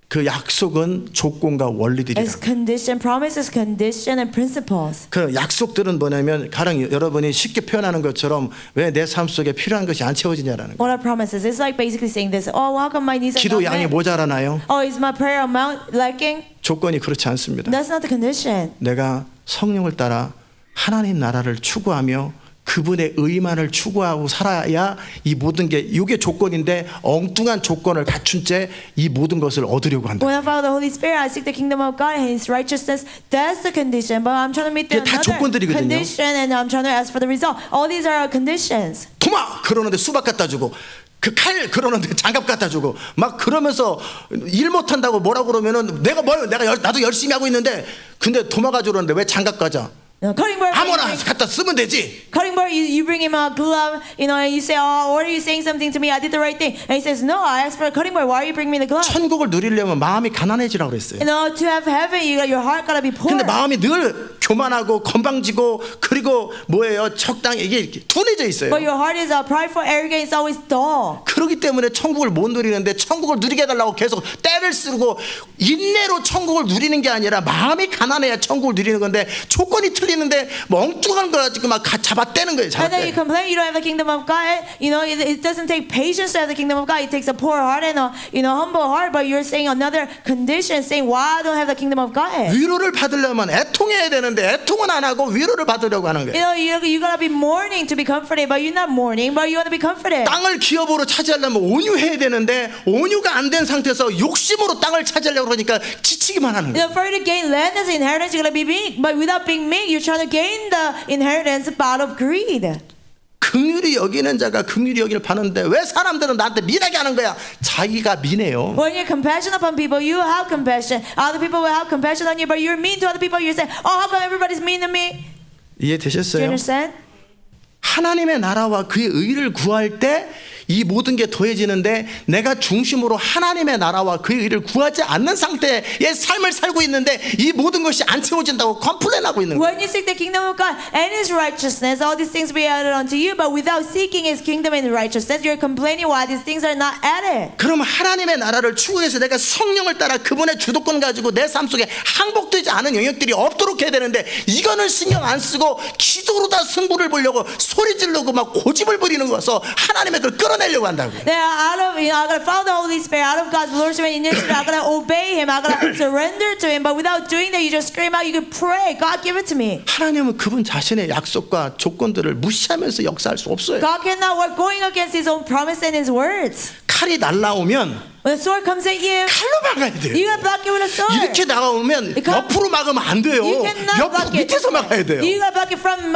그 약속은 조건과 It's 원리들이라고. condition, promises, condition and principles. 그 약속들은 뭐냐면 가령 여러분이 쉽게 표현하는 것처럼 왜 내 삶 속에 필요한 것이 안 채워지냐라는 거. What are promises? It's like basically saying this. Oh, how come my needs are 기도 not 양이 met? 모자라나요? Oh, is my prayer amount lacking? 조건이 그렇지 않습니다. That's not the condition. 내가 성령을 따라 하나님 나라를 추구하며 그분의 의만을 추구하고 살아야 이 모든 게 이게 조건인데 엉뚱한 조건을 갖춘 채 이 모든 것을 얻으려고 한다. When I follow the Holy Spirit, I seek the kingdom of God and His righteousness. That's the condition. But I'm trying to meet the 이게 다 another 조건들이거든요. condition, and I'm trying to ask for the result. All these are conditions. 도마 그러는데 수박 갖다 주고 그 칼 그러는데 장갑 갖다 주고 막 그러면서 일 못한다고 뭐라고 그러면은 나도 열심히 하고 있는데 근데 도마 가지고 그러는데 왜 장갑 가져? Cutting board. 아무나 갖다 쓰면 되지. Cutting board. You bring him a glove. And you say, "Oh, what are you saying something to me? I did the right thing." And he says, "No, I asked for a cutting board. Why are you bringing me the glove?" 천국을 누리려면 마음이 가난해지라고 그랬어요. To have heaven, your heart gotta be poor. 근데 마음이 늘 교만하고 건방지고 그리고 뭐예요? 적당히 이게 이렇게 둔해져 있어요. But your heart is prideful, arrogant. It's always dull. 그렇기 때문에 천국을 못 누리는데 천국을 누리게 해달라고 계속 때를 쓰고 인내로 천국을 누리는 게 아니라 마음이 가난해야 천국을 누리는 건데 조건이 틀리는데 뭐 엉뚱한 거 가지고 막 잡아떼는 거예요. And then you 잡아떼. complain you don't have the kingdom of God. It doesn't take patience to have the kingdom of God. It takes a poor heart and a humble heart. But you're saying another condition, saying why I don't have the kingdom of God. 위로를 받으려면 애통해야 되는데 애통은 안 하고 위로를 받으려고 하는 거예요. You gotta be mourning to be comforted, but you're not mourning, but you want to be comforted. 땅을 기업으로 차지하려면 온유해야 되는데 온유가 안 된 상태에서 욕심으로 땅을 차지하려고 그러니까 지치기만 하는 거예요. For you to gain land as an inheritance, you're gonna be meek. But without being meek, you're trying to gain the inheritance out of greed. 긍휼히 여기는 자가 긍휼히 여기를 파는데 왜 사람들은 나한테 민하게 하는 거야? 자기가 민해요. When you're compassionate upon people, you have compassion. Other people will have compassion on you, but you're mean to other people. You say, "Oh, how come everybody's mean to me?" Do you 이해되셨어요? understand? 하나님의 나라와 그의 의를 구할 때 이 모든 게 더해지는데 내가 중심으로 하나님의 나라와 그의 의를 구하지 않는 상태의 삶을 살고 있는데 이 모든 것이 안 채워진다고 컴플레인하고 있는 거예요. When you seek the kingdom of God and His righteousness, all these things be added unto you. But without seeking His kingdom and righteousness, you're complaining why these things are not added. 그러면 하나님의 나라를 추구해서 내가 성령을 따라 그분의 주도권 가지고 내 삶 속에 항복되지 않은 영역들이 없도록 해야 되는데 이거는 신경 안 쓰고 기도로 다 승부를 보려고 소리 지르고 막 고집을 부리는 거서 하나님의 그걸 끌어내려고 한다고. I'm gonna follow the Holy Spirit out of God's lordship and initiative. I'm gonna obey Him. I'm gonna surrender to Him. But without doing that, you just scream out. You can pray, God, give it to me. 하나님은 그분 자신의 약속과 조건들을 무시하면서 역사할 수 없어요. God cannot work going against His own promise and His words. 칼이 날라오면 When the sword comes at you, 칼로 막아야 돼요. you gotta block it with a sword. 이렇게 나가오면 옆으로 막으면 안 돼요. You cannot 옆 block it. 밑에서 막아야 돼요. You gotta block it from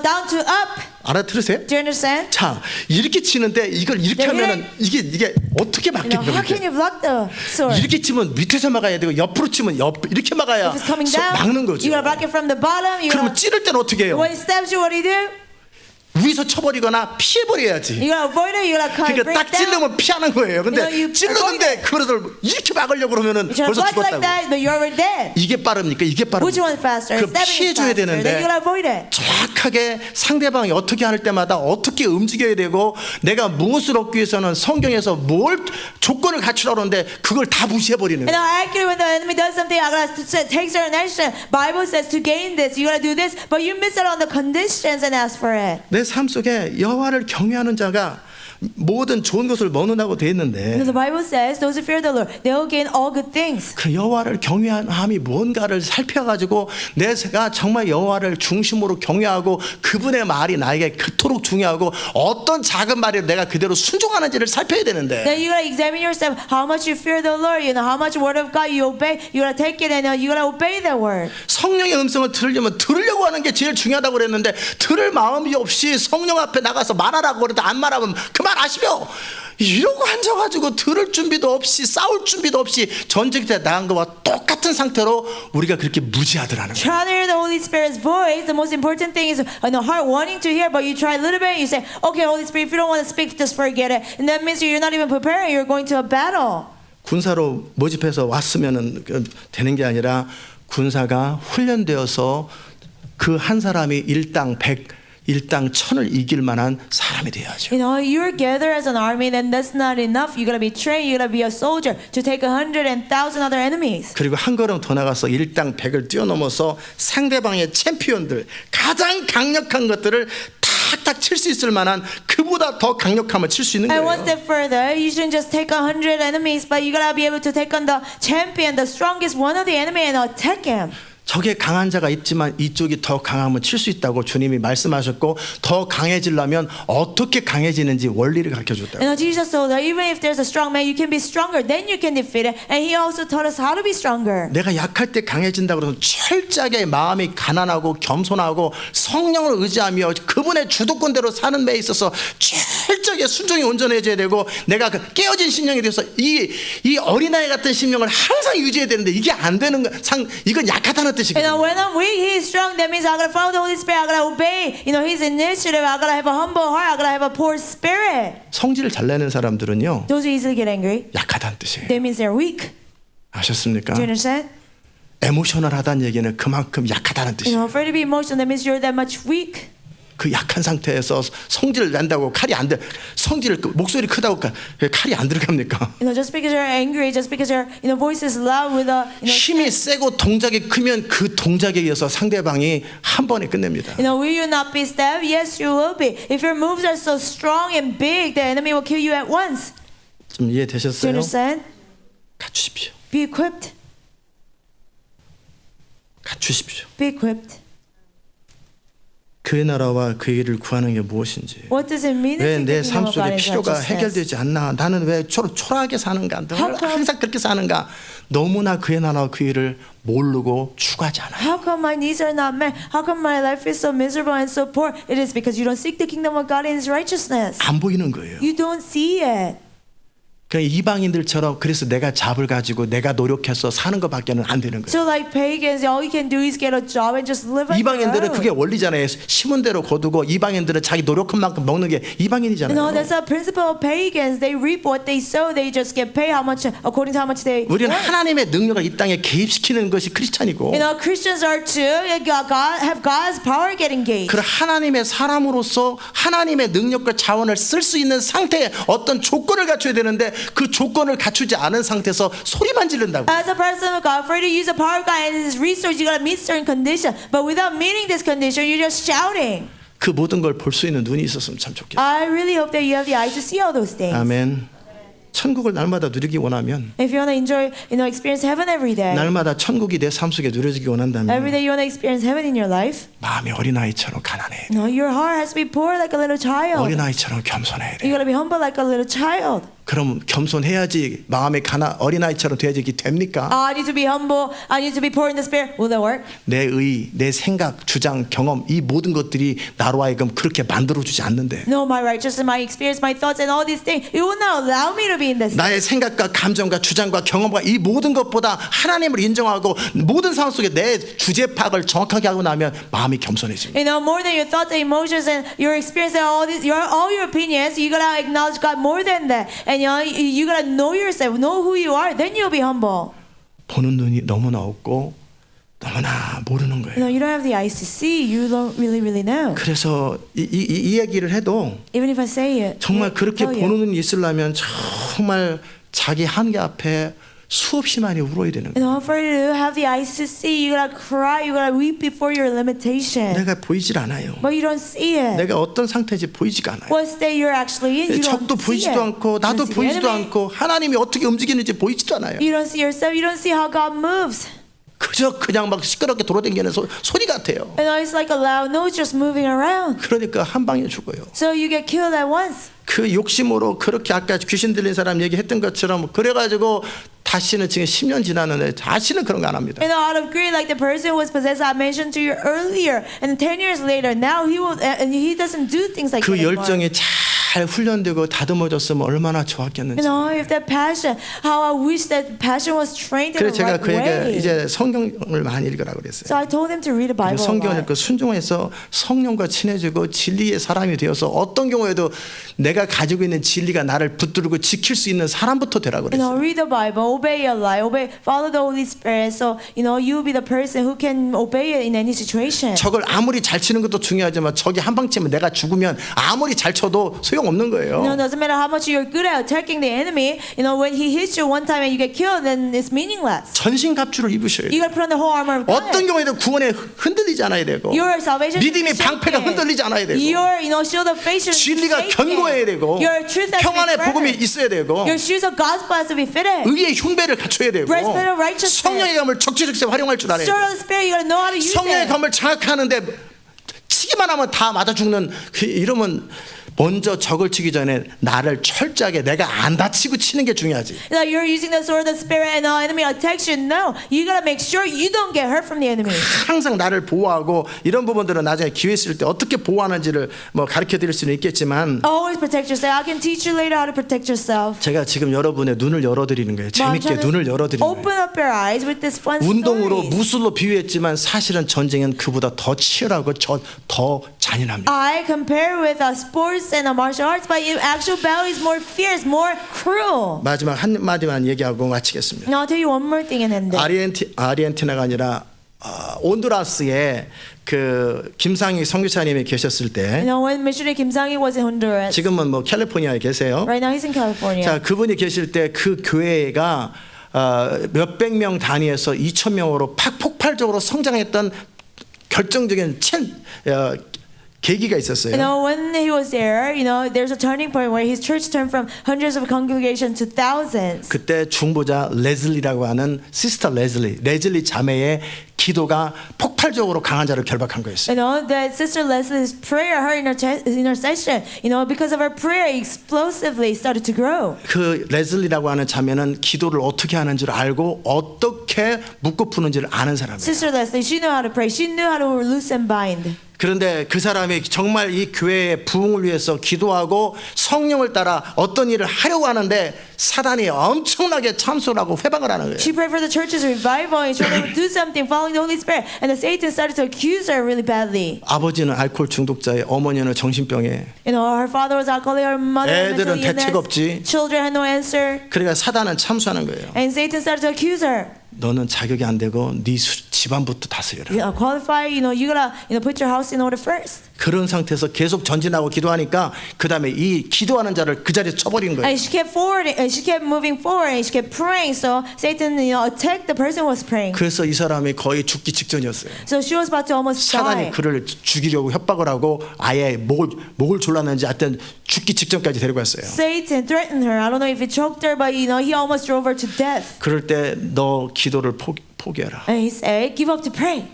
down to up. 알아들으세요? Do you understand? 자, 이렇게 치는데 이걸 이렇게 네, 하면은 이게 어떻게 막겠냐고. How can you block the sword? 이렇게 치면 밑에서 막아야 되고 옆으로 치면 이렇게 막아야 If it's coming down, 막는 거죠. you gotta block it from the bottom. 그러면 찌를 때는 어떻게 해요? When it stabs you, what do? 위에서 쳐버리거나 피해버려야지. You gotta avoid it. You gotta cut it. 그러니까 Break 딱 down. 찌르면 피하는 거예요. 근데 You 찌르는데 그것을 이렇게 막으려고 그러면은 You try to 벌써 block like 죽었다고. that, but you're already dead. 이게 빠릅니까? 이게 Which 빠릅니까? one's faster? 그 Stabbing is 피해줘야 faster. Then you 되는데 gotta avoid it. 정확하게 상대방이 어떻게 할 때마다 어떻게 움직여야 되고 내가 무엇을 얻기 위해서는 성경에서 뭘 조건을 갖추라고 하는데 그걸 다 무시해버리는 And 거예요. now, actually, when the enemy does something, I gotta take certain action. Bible says to gain this, you gotta do this, but you miss out on the conditions and ask for it. 내 삶 속에 여호와를 경외하는 자가 모든 좋은 것을 먹는다고 돼 있는데 The Bible says those who fear the Lord, they will gain all good things. 그 여호와를 경외함이 뭔가를 살펴가지고 내가 정말 여호와를 중심으로 경외하고 그분의 말이 나에게 그토록 중요하고 어떤 작은 말에 내가 그대로 순종하는지를 살펴야 되는데 Then you gotta examine yourself how much you fear the Lord, how much word of God you obey. You gotta take it and you gotta obey the word. 성령의 음성을 들으려면 들으려고 하는 게 제일 중요하다고 그랬는데 들을 마음이 없이 성령 앞에 나가서 말하라고 그러는데 안 말하면 그만하시며 이러고 앉아가지고 들을 준비도 없이 싸울 준비도 없이 전쟁 때 나간 것과 똑같은 상태로 우리가 그렇게 무지하더라는 거예요. Try to hear the Holy Spirit's voice. The most important thing is the heart wanting to hear, but you try a little bit. You say, "Okay, Holy Spirit, if you don't want to speak, just forget it." And that means you're not even preparing. You're going to a battle. 군사로 모집해서 왔으면은 되는 게 아니라 군사가 훈련되어서 그 한 사람이 일당 100 일당 1000을 이길 만한 사람이 돼야죠. You're gathered as an army, then that's not enough. You gotta be trained. You gotta be a soldier to take 100 and 1,000 other enemies. 그리고 한 걸음 더 나가서 일당 100을 뛰어넘어서 상대방의 챔피언들 가장 강력한 것들을 탁탁 칠 수 있을 만한 그보다 더 강력함을 칠 수 있는 And one 거예요. step further, you shouldn't just take 100 enemies, but you gotta be able to take on the champion, the strongest one of the enemy, and attack him. 적에 강한 자가 있지만 이쪽이 더 강하면 칠 수 있다고 주님이 말씀하셨고 더 강해지려면 어떻게 강해지는지 원리를 가르쳐 줬다고. Jesus told that even if there's a strong man, you can be stronger. Then you can defeat it. And he also taught us how to be stronger. 내가 약할 때 강해진다고 해서 철저하게 마음이 가난하고 겸손하고 성령을 의지하며 그분의 주도권대로 사는 데 있어서 철저하게 순종이 온전해져야 되고 내가 그 깨어진 심령에 대해서 이 어린아이 같은 심령을 항상 유지해야 되는데 이게 안 되는 거 이건 약하다는 뜻이거든요. When I'm weak, he's strong. That means I gotta follow the Holy Spirit. I gotta obey. His initiative. I gotta have a humble heart. I gotta have a poor spirit. 성질을 잘 내는 사람들은요 Those who easily get angry, 약하다는 뜻이에요. that means they're weak. 아셨습니까? Do you understand? 에모셔널하다는 얘기는 그만큼 약하다는 뜻이에요. Afraid to be emotional. That means you're that much weak. 그 약한 상태에서 성질을 낸다고 칼이 안 들, 성질을 목소리 크다고 칼이 안 들어갑니까? Just because you're angry, just because your voice is loud with a 힘이 세고 동작이 크면 그 동작에 의해서 상대방이 한 번에 끝냅니다. will you not be stabbed? Yes, you will be. If your moves are so strong and big, the enemy will kill you at once. 좀 Do you 이해되셨어요? understand? 갖추십시오. Be equipped. 갖추십시오. Be equipped. 그의 나라와 그의 일을 구하는 게 무엇인지. What does it mean? 왜 내 삶 to seek the kingdom of God 속에 and 필요가 righteousness? 해결되지 않나? 나는 왜 초라하게 사는가? 늘 How come- 항상 그렇게 사는가? 너무나 그의 나라와 그의 일을 모르고 추구하지 않아요. How come my needs are not met? How come my life is so miserable and so poor? It is because you don't seek the kingdom of God and His righteousness. 안 보이는 거예요. You don't see it. 그냥 이방인들처럼 그래서 내가 잡을 가지고 내가 노력해서 사는 것밖에는 안 되는 거예요. So like pagans, all you can do is get a job and just live on your 이방인들은 own. 그게 원리잖아요. 심은 대로 거두고 이방인들은 자기 노력한 만큼 먹는 게 이방인이잖아요. That's a principle of pagans. They reap what they sow. They just get paid how much according to how much they 우리는 work. 하나님의 능력을 이 땅에 개입시키는 것이 크리스찬이고 Christians are too. Have God's power get engaged. 그 하나님의 사람으로서 하나님의 능력과 자원을 쓸 수 있는 상태에 어떤 조건을 갖춰야 되는데 그 조건을 갖추지 않은 상태에서 소리만 지른다고. As a person of God, for you to use the power of God and His resource, you gotta meet certain condition. But without meeting this condition, you're just shouting. 그 모든 걸 볼 수 있는 눈이 있었으면 참 좋겠어요. I really hope that you have the eyes to see all those things. 아멘. 천국을 날마다 누리기 원하면 If you want to enjoy, experience heaven every day. 날마다 천국이 내 삶 속에 누려지기 Every 원한다면 day you want to experience heaven in your life. 마음이 어린아이처럼 가난해. Your heart has to be poor like a little child. 어린아이처럼 겸손해야 돼. You gotta be humble like a little child. 그럼 겸손해야지 마음이 어린아이처럼 돼야지 이게 됩니까? I need to be humble. I need to be poor in the spirit. Will that work? 내 의, 내 생각, 주장, 경험 이 모든 것들이 나로 하여금 그렇게 만들어주지 않는데 No, my righteousness, my experience, my thoughts, and all these things. It will not allow me to be in this. 나의 생각과 감정과 주장과 경험과 이 모든 것보다 하나님을 인정하고 모든 상황 속에 내 주제 파악을 정확하게 하고 나면 마음이 겸손해집니다. More than your thoughts and emotions and your experience and all your opinions, you gotta acknowledge God more than that. And you gotta know yourself, know who you are. Then you'll be humble. 보는 눈이 너무나 없고 너무나 모르는 거예요. You don't have the eyes to see. You don't really know. 그래서 이 얘기를 해도 Even if I say it, 정말 그렇게 tell 보는 you. 눈이 있으려면 정말 자기 한계 앞에 수없이 많이 울어야 되는 거예요. For you to have the eyes to see, you gotta cry, you gotta weep before your limitation. 내가 보이질 않아요. But you don't see it. 내가 어떤 상태인지 보이지가 않아요. What state you're actually in, you don't 적도 see 보이지도 it. 않고 You don't 나도 see the 보이지도 enemy. 않고 하나님이 어떻게 움직이는지 보이지도 않아요. You don't see yourself. You don't see how God moves. 그냥 막 시끄럽게 돌아다니는 소리 같아요. And it's like a loud noise just moving around. 그러니까 한 방에 죽어요. So you get killed at once. 그 욕심으로 그렇게 아까 귀신 들린 사람 얘기했던 것처럼 그래가지고 다시는 지금 10년 지났는데 다시는 그런 거 안 합니다. Out of greed, like the person who was possessed, I mentioned to you earlier, and 10 years later, now he doesn't do things like 그 that anymore. 열정이 잘 훈련되고 다듬어졌으면 얼마나 좋았겠는지. If that passion, how I wish that passion was trained in 그래서 the 제가 right 그에게 way. 이제 성경을 많이 읽으라 그랬어요. So I told him to read the Bible. 성경을 a lot. 읽고 순종해서 성령과 친해지고 진리의 사람이 되어서 어떤 경우에도 내가 가지고 있는 진리가 나를 붙들고 지킬 수 있는 사람부터 되라고 그랬어요. Read the Bible, obey your life, follow the Holy Spirit. So you'll be the person who can obey it in any situation. 적을 아무리 잘 치는 것도 중요하지만 적이 한 방 치면 내가 죽으면 아무리 잘 쳐도 소용없는 거예요. Doesn't matter how much you're good at attacking the enemy. When he hits you one time and you get killed, then it's meaningless. 전신갑주를 입으셔야 You 돼요. gotta put on the whole armor of God. 어떤 경우에도 구원에 흔들리지 않아야 되고 Your salvation. 믿음의 방패가 흔들리지 않아야 되고 Your shield of faith should be 진리가 shaken. 견고해야 되고 Your truth has to be 평안의 복음이 firm. 있어야 되고 Your shoes of gospel has to be fitted. 의의 흉배를 갖춰야 되고 Breastplate of righteousness. 성령의 검을 적재적소에 활용할 줄 알아야 Sword 돼요. of the Spirit, you gotta know how to use 성령의 it. 검을 장악하는데 치기만 하면 다 맞아 죽는 이러면 먼저 적을 치기 전에 나를 철저하게 내가 안 다치고 치는 게 중요하지. Like you're using the sword of the Spirit and the enemy attacks you. No, you gotta make sure you don't get hurt from the enemy. 항상 나를 보호하고 이런 부분들은 나중에 기회 있을 때 어떻게 보호하는지를 뭐 가르쳐 드릴 수는 있겠지만 Always protect yourself. I can teach you later how to protect yourself. 제가 지금 여러분의 눈을 열어드리는 거예요. 재밌게 눈을 열어드리는 거예요. Open up your eyes with this fun 운동으로 stories. 무술로 비유했지만 사실은 전쟁은 그보다 더 치열하고 더 잔인합니다. I compare with sports and martial arts, but in actual battle is more fierce, more cruel. 마지막 한 마디만 얘기하고 마치겠습니다. Now I'll tell you one more thing and end it. 아르헨티나가 아니라 온두라스에 그 김상희 선교사님이 계셨을 때 When missionary Kim Sang-hee was in Honduras, 지금은 뭐 캘리포니아에 계세요. right now he's in California. 자, 그분이 계실 때 그 교회가 몇백 명 단위에서 2,000명으로 폭발적으로 성장했던 결정적인 계기가 있었어요. When he was there, there's a turning point where his church turned from hundreds of congregations to thousands. 그때 중보자 레즐리라고 하는 시스터 레즐리 자매의 기도가 폭발적으로 강한 자를 결박한 거였어요. That Sister Leslie's prayer, her intercession, because of her prayer, explosively started to grow. 그 레즐리라고 하는 자매는 기도를 어떻게 하는지를 알고 어떻게 묶고 푸는지를 아는 사람이에요. Sister Leslie, she knew how to pray. She knew how to loose and bind. 그런데 그 사람이 정말 이 교회의 부흥을 위해서 기도하고 성령을 따라 어떤 일을 하려고 하는데 사단이 엄청나게 참소하고 회방을 하는 거예요. She prayed for the church's revival and trying to do something, following the Holy Spirit, and the Satan started to accuse her really badly. 아버지는 알코올 중독자에 어머니는 정신병에. Her father was alcoholic, her mother was 애들은 mentally 대책 없지. illness. Children had no answer, 그러니까 사단은 참수하는 거예요. and Satan started to accuse her. 너는 자격이 안 되고 네 집안부터 다스려라. You qualify, you gotta, put your house in order first. 그런 상태에서 계속 전진하고 기도하니까 그 다음에 이 기도하는 자를 그 자리에 쳐버린 거예요. And she kept moving forward, and she kept praying. So Satan, attacked the person who was praying. 그래서 이 사람이 거의 죽기 직전이었어요. So she was about to almost 사단이 die. 그를 죽이려고 협박을 하고 아예 목을 졸랐는지 하여튼 죽기 직전까지 데리고 갔어요. Satan threatened her. I don't know if he choked her, but he almost drove her to death. 그럴 때 너 기도를 포기해라. And he said, "Give up to pray."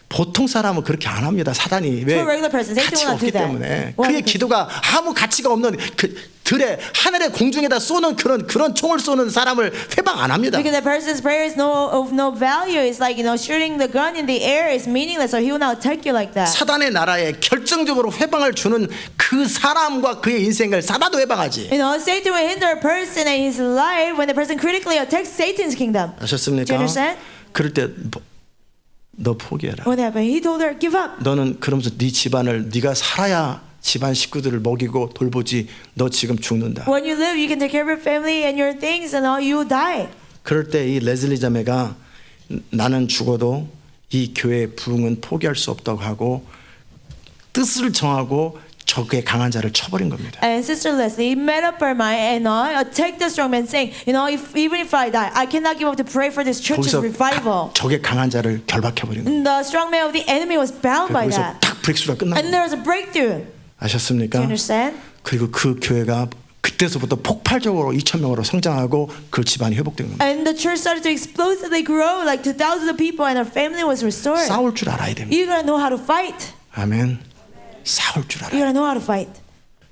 보통 사람은 그렇게 안 합니다. 사단이 왜 For a regular person, Satan 가치가 will not do 없기 that. 때문에 Why? 그의 기도가 아무 가치가 없는 그 들에 하늘의 공중에다 쏘는 그런 총을 쏘는 사람을 회방 안 합니다. Because that person's prayer is of no value. It's like shooting the gun in the air is meaningless. So he will not attack you like that. 사단의 나라에 결정적으로 회방을 주는 그 사람과 그의 인생을 사단도 회방하지. Satan will hinder a person and his life when the person critically attacks Satan's kingdom. 아셨습니까? Do you understand? 그럴 때 너 포기해라. What happened? He told her, "Give up." 너는 그러면서 네 집안을 네가 살아야 집안 식구들을 먹이고 돌보지. 너 지금 죽는다. When you live, you can take care of your family and your things, and you will die. 그럴 때 이 레즐리 자매가 나는 죽어도 이 교회의 부흥은 포기할 수 없다고 하고 뜻을 정하고 적의 강한 자를 쳐버린 겁니다. And Sister Leslie made up her mind and attacked the strong man, saying, even if I die, I cannot give up to pray for this church's 거기서 revival. 적의 강한 자를 결박해버린 겁니다. And the strong man of the enemy was bound by 거기서 that. 딱 브렉스루가 끝난 And 겁니다. there was a breakthrough. Do 아셨습니까? you understand? 그리고 그 교회가 그때서부터 폭발적으로 2,000명으로 성장하고 그 집안이 회복된 겁니다. And the church started to explosively grow like to thousands of people, and our family was restored. 싸울 줄 알아야 됩니다. You gotta know how to fight. 아멘. 싸울 줄 You 알아요. gotta know how to fight.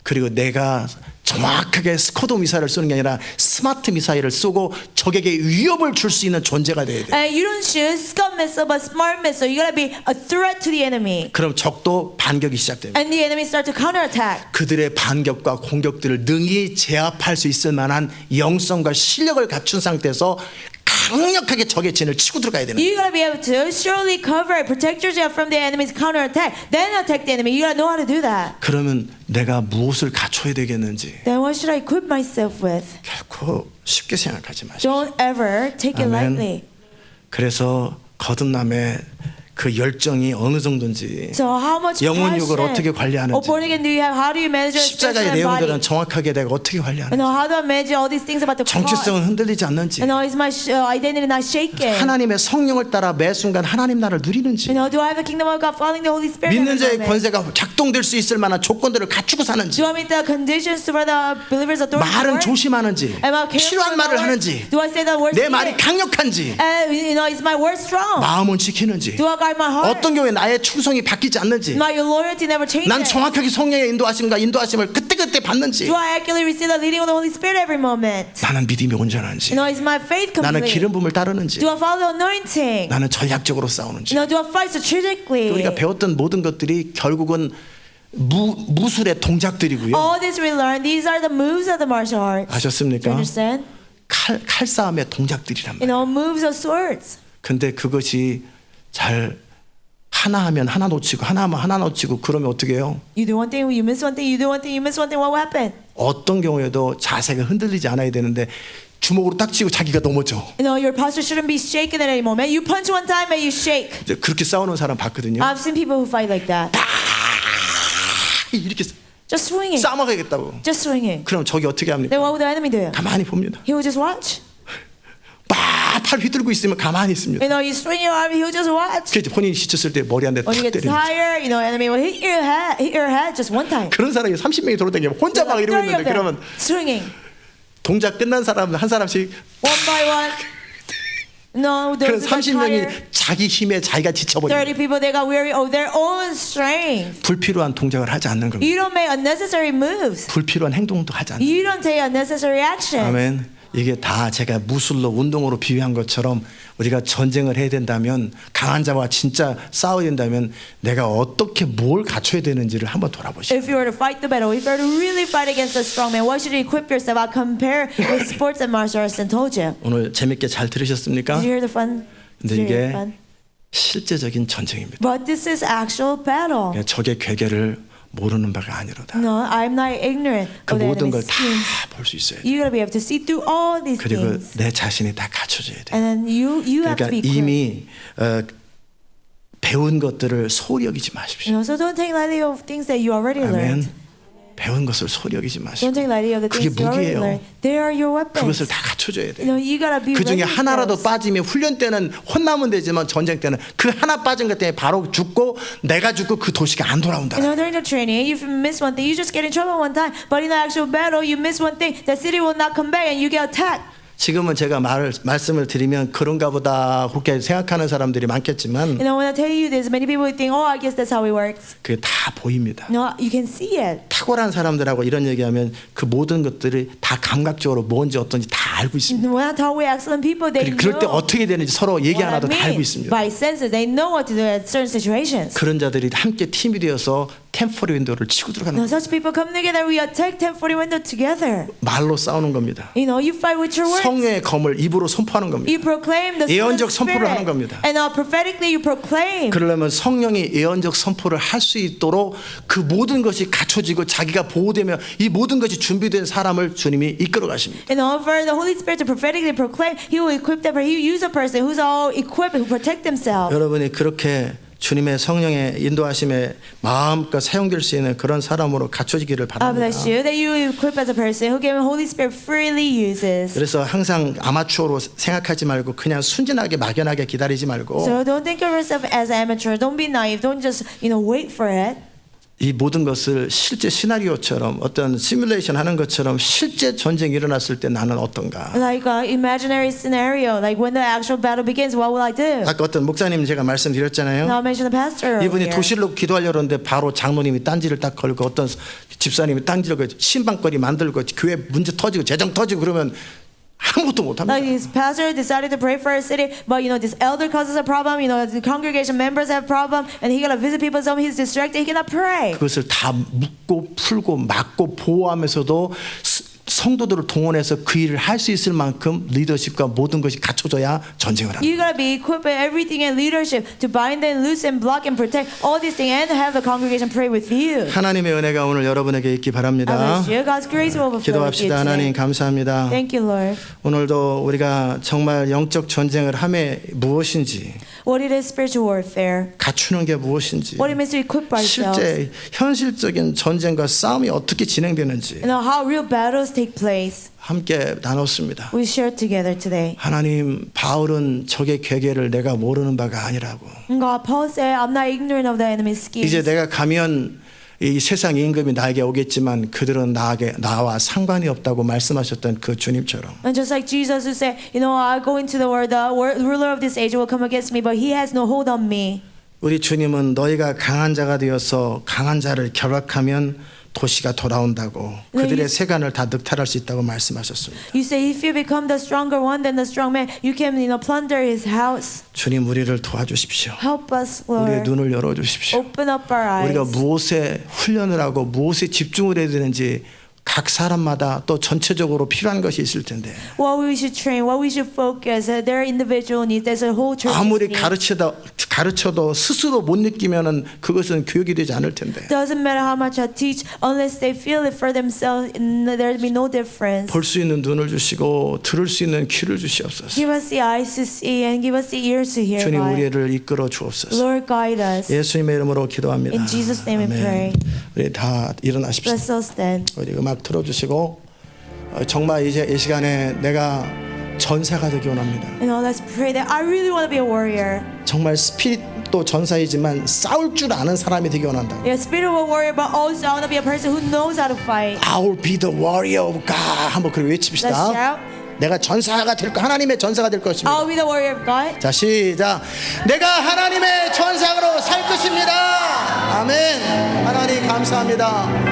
그리고 내가 정확하게 스쿼드 미사일을 쏘는 게 아니라 스마트 미사일을 쏘고 적에게 위협을 줄 수 있는 존재가 돼야 돼. And you don't shoot Scud missile, but smart missile. You gotta be a threat to the enemy. 그럼 적도 반격이 시작됩니다. And the enemy start to counterattack. 그들의 반격과 공격들을 능히 제압할 수 있을 만한 영성과 실력을 갖춘 상태에서 강력하게 적의 진을 치고 들어가야 되는 거예요. You gotta be able to surely cover, protect yourself from the enemy's counterattack. Then attack the enemy. You gotta know how to do that. 그러면 내가 무엇을 갖춰야 되겠는지 Then what should I equip myself with? 결코 쉽게 생각하지 마십시오. Don't ever take it 아멘. lightly. 그래서 거듭남의 그 열정이 어느 정도인지 So how much 영혼육을 passion 어떻게 관리하는지 or born again do you have? How do you manage your 십자가의 spiritual 내용들은 body? 정확하게 내가 어떻게 관리하는지 And how do I manage all these things about the cross? 정체성은 흔들리지 않는지 And is my identity not shaken? 하나님의 성령을 따라 매 순간 하나님 나라를 누리는지 Do I have the kingdom of God following the Holy Spirit? 믿는 자의 every moment? 권세가 작동될 수 있을 만한 조건들을 갖추고 사는지 Do I meet the conditions for the believer's authority? 말은 to work? 조심하는지 Am I careful 필요한 with 말을 my words? 하는지 Do I say the words 내 말이 needed? 강력한지 Is my word strong? 마음은 지키는지 Do I guard my heart? 어떤 경우에 나의 충성이 바뀌지 않는지 My loyalty never changes. 난 정확하게 성령의 인도하심을 그때그때 받는지 Do I accurately receive the leading of the Holy Spirit every moment? 나는 믿음이 온전한지 Is my faith 나는 complete? 기름 부음을 따르는지 Do I follow the anointing? 나는 전략적으로 싸우는지 Do I fight strategically? 우리가 배웠던 모든 것들이 결국은 무술의 동작들이고요. All this we learn, these are the moves of the martial arts. Do you 아셨습니까? understand? 칼싸움의 동작들이란 말이에요. Moves of swords. 근데 그것이 잘 하나 하면 하나 놓치고 하나 하면 하나 놓치고 그러면 어떻게 해요? You do one thing, you miss one thing, you do one thing, you miss one thing, what will happen? 어떤 경우에도 자세가 흔들리지 않아야 되는데 주먹으로 딱 치고 자기가 넘어져. Your posture shouldn't be shaken at any moment. You punch one time and you shake. 이제 그렇게 싸우는 사람 봤거든요. I've seen people who fight like that. 이렇게 Just swinging. 싸먹어야겠다고. Just swinging. 그럼 적이 어떻게 합니까? Then what will the enemy do? 가만히 봅니다. He will just watch. 팔 휘두르고 있으면 가만히 있습니다. You swing your arm, he will just watch. 그래서 본인이 지쳤을 때 머리 한 대 탁 When you get 때리는 거죠. tired, enemy will hit your head just one time. 그런 사람이 30명이 돌아다니면 혼자 막 이러고 30 있는데 of them 그러면 swinging 동작 끝난 사람 한 사람씩 one by one. No, 그런 those who got tired, 30명이 자기 힘에 자기가 30 지쳐버립니다. people they got weary of their own strength. 불필요한 동작을 하지 않는 겁니다. You don't make unnecessary moves. 불필요한 행동도 하지 않는 You don't take unnecessary action. 아멘. 이게 다 제가 무술로 운동으로 비유한 것처럼 우리가 전쟁을 해야 된다면 강한 자와 진짜 싸워야 된다면 내가 어떻게 뭘 갖춰야 되는지를 한번 돌아보시죠. If you were to fight the battle, if you were to really fight against a strong man, what should you equip yourself? I'll compare with sports and martial arts and told you. 오늘 재밌게 잘 들으셨습니까? Did you hear the fun? 근데 Did you hear the 이게 fun? 실제적인 전쟁입니다. But this is actual battle. 적의 괴계를 모르는 바가 아니로다. No, I'm not ignorant 그 of the 모든 걸 enemy's 다 schemes. 볼 수 있어야 돼. You gotta be able to see through all these 그리고 things. 내 자신이 다 갖춰져야 돼. And then you have 그러니까 to be equipped. 이미 배운 것들을 소홀히 여기지 마십시오. So don't take lightly of things that you already learned. 아멘. 배운 것을 소홀히 여기지 마시고 Don't take lightly of the 그게 things you already 무기예요. learned. They are your weapons. 그것을 다 갖춰줘야 돼. You gotta be 그 중에 ready for 하나라도 those. 빠지면 훈련 때는 혼나면 되지만 전쟁 때는 그 하나 빠진 것 때문에 바로 죽고 내가 죽고 그 도시가 안 돌아온다. During the training, if you miss one thing, you just get in trouble one time. But in the actual battle, you miss one thing, the city will not come back and you get attacked. 지금은 제가 말씀을 드리면 그런가 보다 그렇게 생각하는 사람들이 많겠지만 When I tell you this, many people think, oh, I guess that's how it works. 그게 다 보입니다. No, you can see it. 탁월한 사람들하고 이런 얘기하면 그 모든 것들이 다 감각적으로 뭔지 어떤지 다 알고 있습니다. When I talk with excellent people, they 그럴 때 know 어떻게 되는지 서로 얘기 what 안 I 해도 다 알고 mean. 있습니다. By senses, they know what to do at certain situations. 그런 자들이 함께 팀이 되어서 템포리 윈도를 치고 들어가는 Now, 거예요. such people come together, we attack 1040 window together. 말로 싸우는 겁니다. You fight with your words. 성령의 검을 입으로 선포하는 겁니다. You proclaim the 예언적 Spirit. 선포를 하는 겁니다. And prophetically you proclaim. 그러려면 성령이 예언적 선포를 할 수 있도록 그 모든 것이 갖춰지고 자기가 보호되며 이 모든 것이 준비된 사람을 주님이 이끌어 가십니다. In order for the Holy Spirit to prophetically proclaim, He will equip them. He will use a person who's all equipped, who protect themselves. 여러분이 그렇게 주님의 성령의 인도하심에 마음껏 사용될 수 있는 그런 사람으로 갖춰지기를 I 바랍니다. bless you that you equip as a person who given Holy Spirit freely uses. 그래서 항상 아마추어로 생각하지 말고 그냥 순진하게 막연하게 기다리지 말고 So don't think of yourself as amateur. Don't be naive. Don't just wait for it. 이 모든 것을 실제 시나리오처럼 어떤 시뮬레이션 하는 것처럼 실제 전쟁이 일어났을 때 나는 어떤가. Like imaginary scenario, like when the actual battle begins, what will I do? 아까 어떤 목사님 제가 말씀드렸잖아요. Now I mentioned the pastor. 이분이 earlier. 도시로 기도하려고 하는데 바로 장로님이 딴지를 딱 걸고 어떤 집사님이 딴지를 걸고 신방거리 만들고 교회 문제 터지고 재정 터지고 그러면 아무것도 못합니다. Like his pastor decided to pray for a city, but this elder causes a problem. The congregation members have a problem, and he gotta visit people's home. He's distracted. He cannot pray. 그것을 다 묶고 풀고 막고 보호하면서도 성도들을 동원해서 그 일을 할 수 있을 만큼 리더십과 모든 것이 갖춰져야 전쟁을 합니다. You gotta be equipped with everything in leadership to bind and loose and block and protect all these things, and have the congregation pray with you. 하나님의 은혜가 오늘 여러분에게 있기 I 바랍니다. bless you. God's grace will overflow with you 기도합시다. 하나님 today. 감사합니다. Thank you, Lord. 오늘도 우리가 정말 영적 전쟁을 함에 무엇인지 What it is spiritual warfare. 갖추는 게 무엇인지 What it means to equip ourselves. 실제 현실적인 전쟁과 싸움이 어떻게 진행되는지 How real battles take place. 함께 나눴습니다. We share together today. 하나님 바울은 적의 계계를 내가 모르는 바가 아니라고. God, Paul said, I'm not ignorant of the enemy's schemes. 이제 내가 가면 이 세상 임금이 나에게 오겠지만 그들은 나와 상관이 없다고 말씀하셨던 그 주님처럼 And just like Jesus who said, I go into the world, the ruler of this age will come against me, but he has no hold on me. 우리 주님은 너희가 강한 자가 되어서 강한 자를 결박하면 도시가 돌아온다고 그들의 세간을 다 늑탈할 수 있다고 말씀하셨습니다. You say if you become the stronger one than the strong man, you can plunder his house. 주님 우리를 도와주십시오. Help us, 우리의 Lord. 눈을 열어주십시오. Open up our eyes. 우리가 무엇에 훈련을 하고 무엇에 집중을 해야 되는지 각 사람마다 또 전체적으로 필요한 것이 있을 텐데 What we should train, what we should focus, their individual needs, there's a whole church. 아무리 가르쳐도 스스로 못 느끼면은 그것은 교육이 되지 않을 텐데 Doesn't matter how much I teach, unless they feel it for themselves, there'll be no difference. 볼 수 있는 눈을 주시고 들을 수 있는 귀를 주시옵소서. Give us the eyes to see and give us the ears to hear. 주님 God. 우리를 이끌어 주옵소서. Lord, guide us. 예수님의 이름으로 기도합니다. In Jesus' name we pray. 우리 다 일어나십시오. Let's all stand. 우리 음악 틀어주시고 정말 이제 이 시간에 내가 전사가 되기 원합니다. Let's pray that I really want to be a warrior. 정말 스피릿도 전사이지만 싸울 줄 아는 사람이 되기 원한다. Yeah, spirit of a warrior, but also I want to be a person who knows how to fight. I'll be the warrior of God. 한번 그렇게 Let's 외칩시다. shout. 내가 전사가 될 거, 하나님의 전사가 될 것입니다. I'll be the warrior of God. 자, 시작. 내가 하나님의 전상으로 살 것입니다. 아멘. 하나님 감사합니다.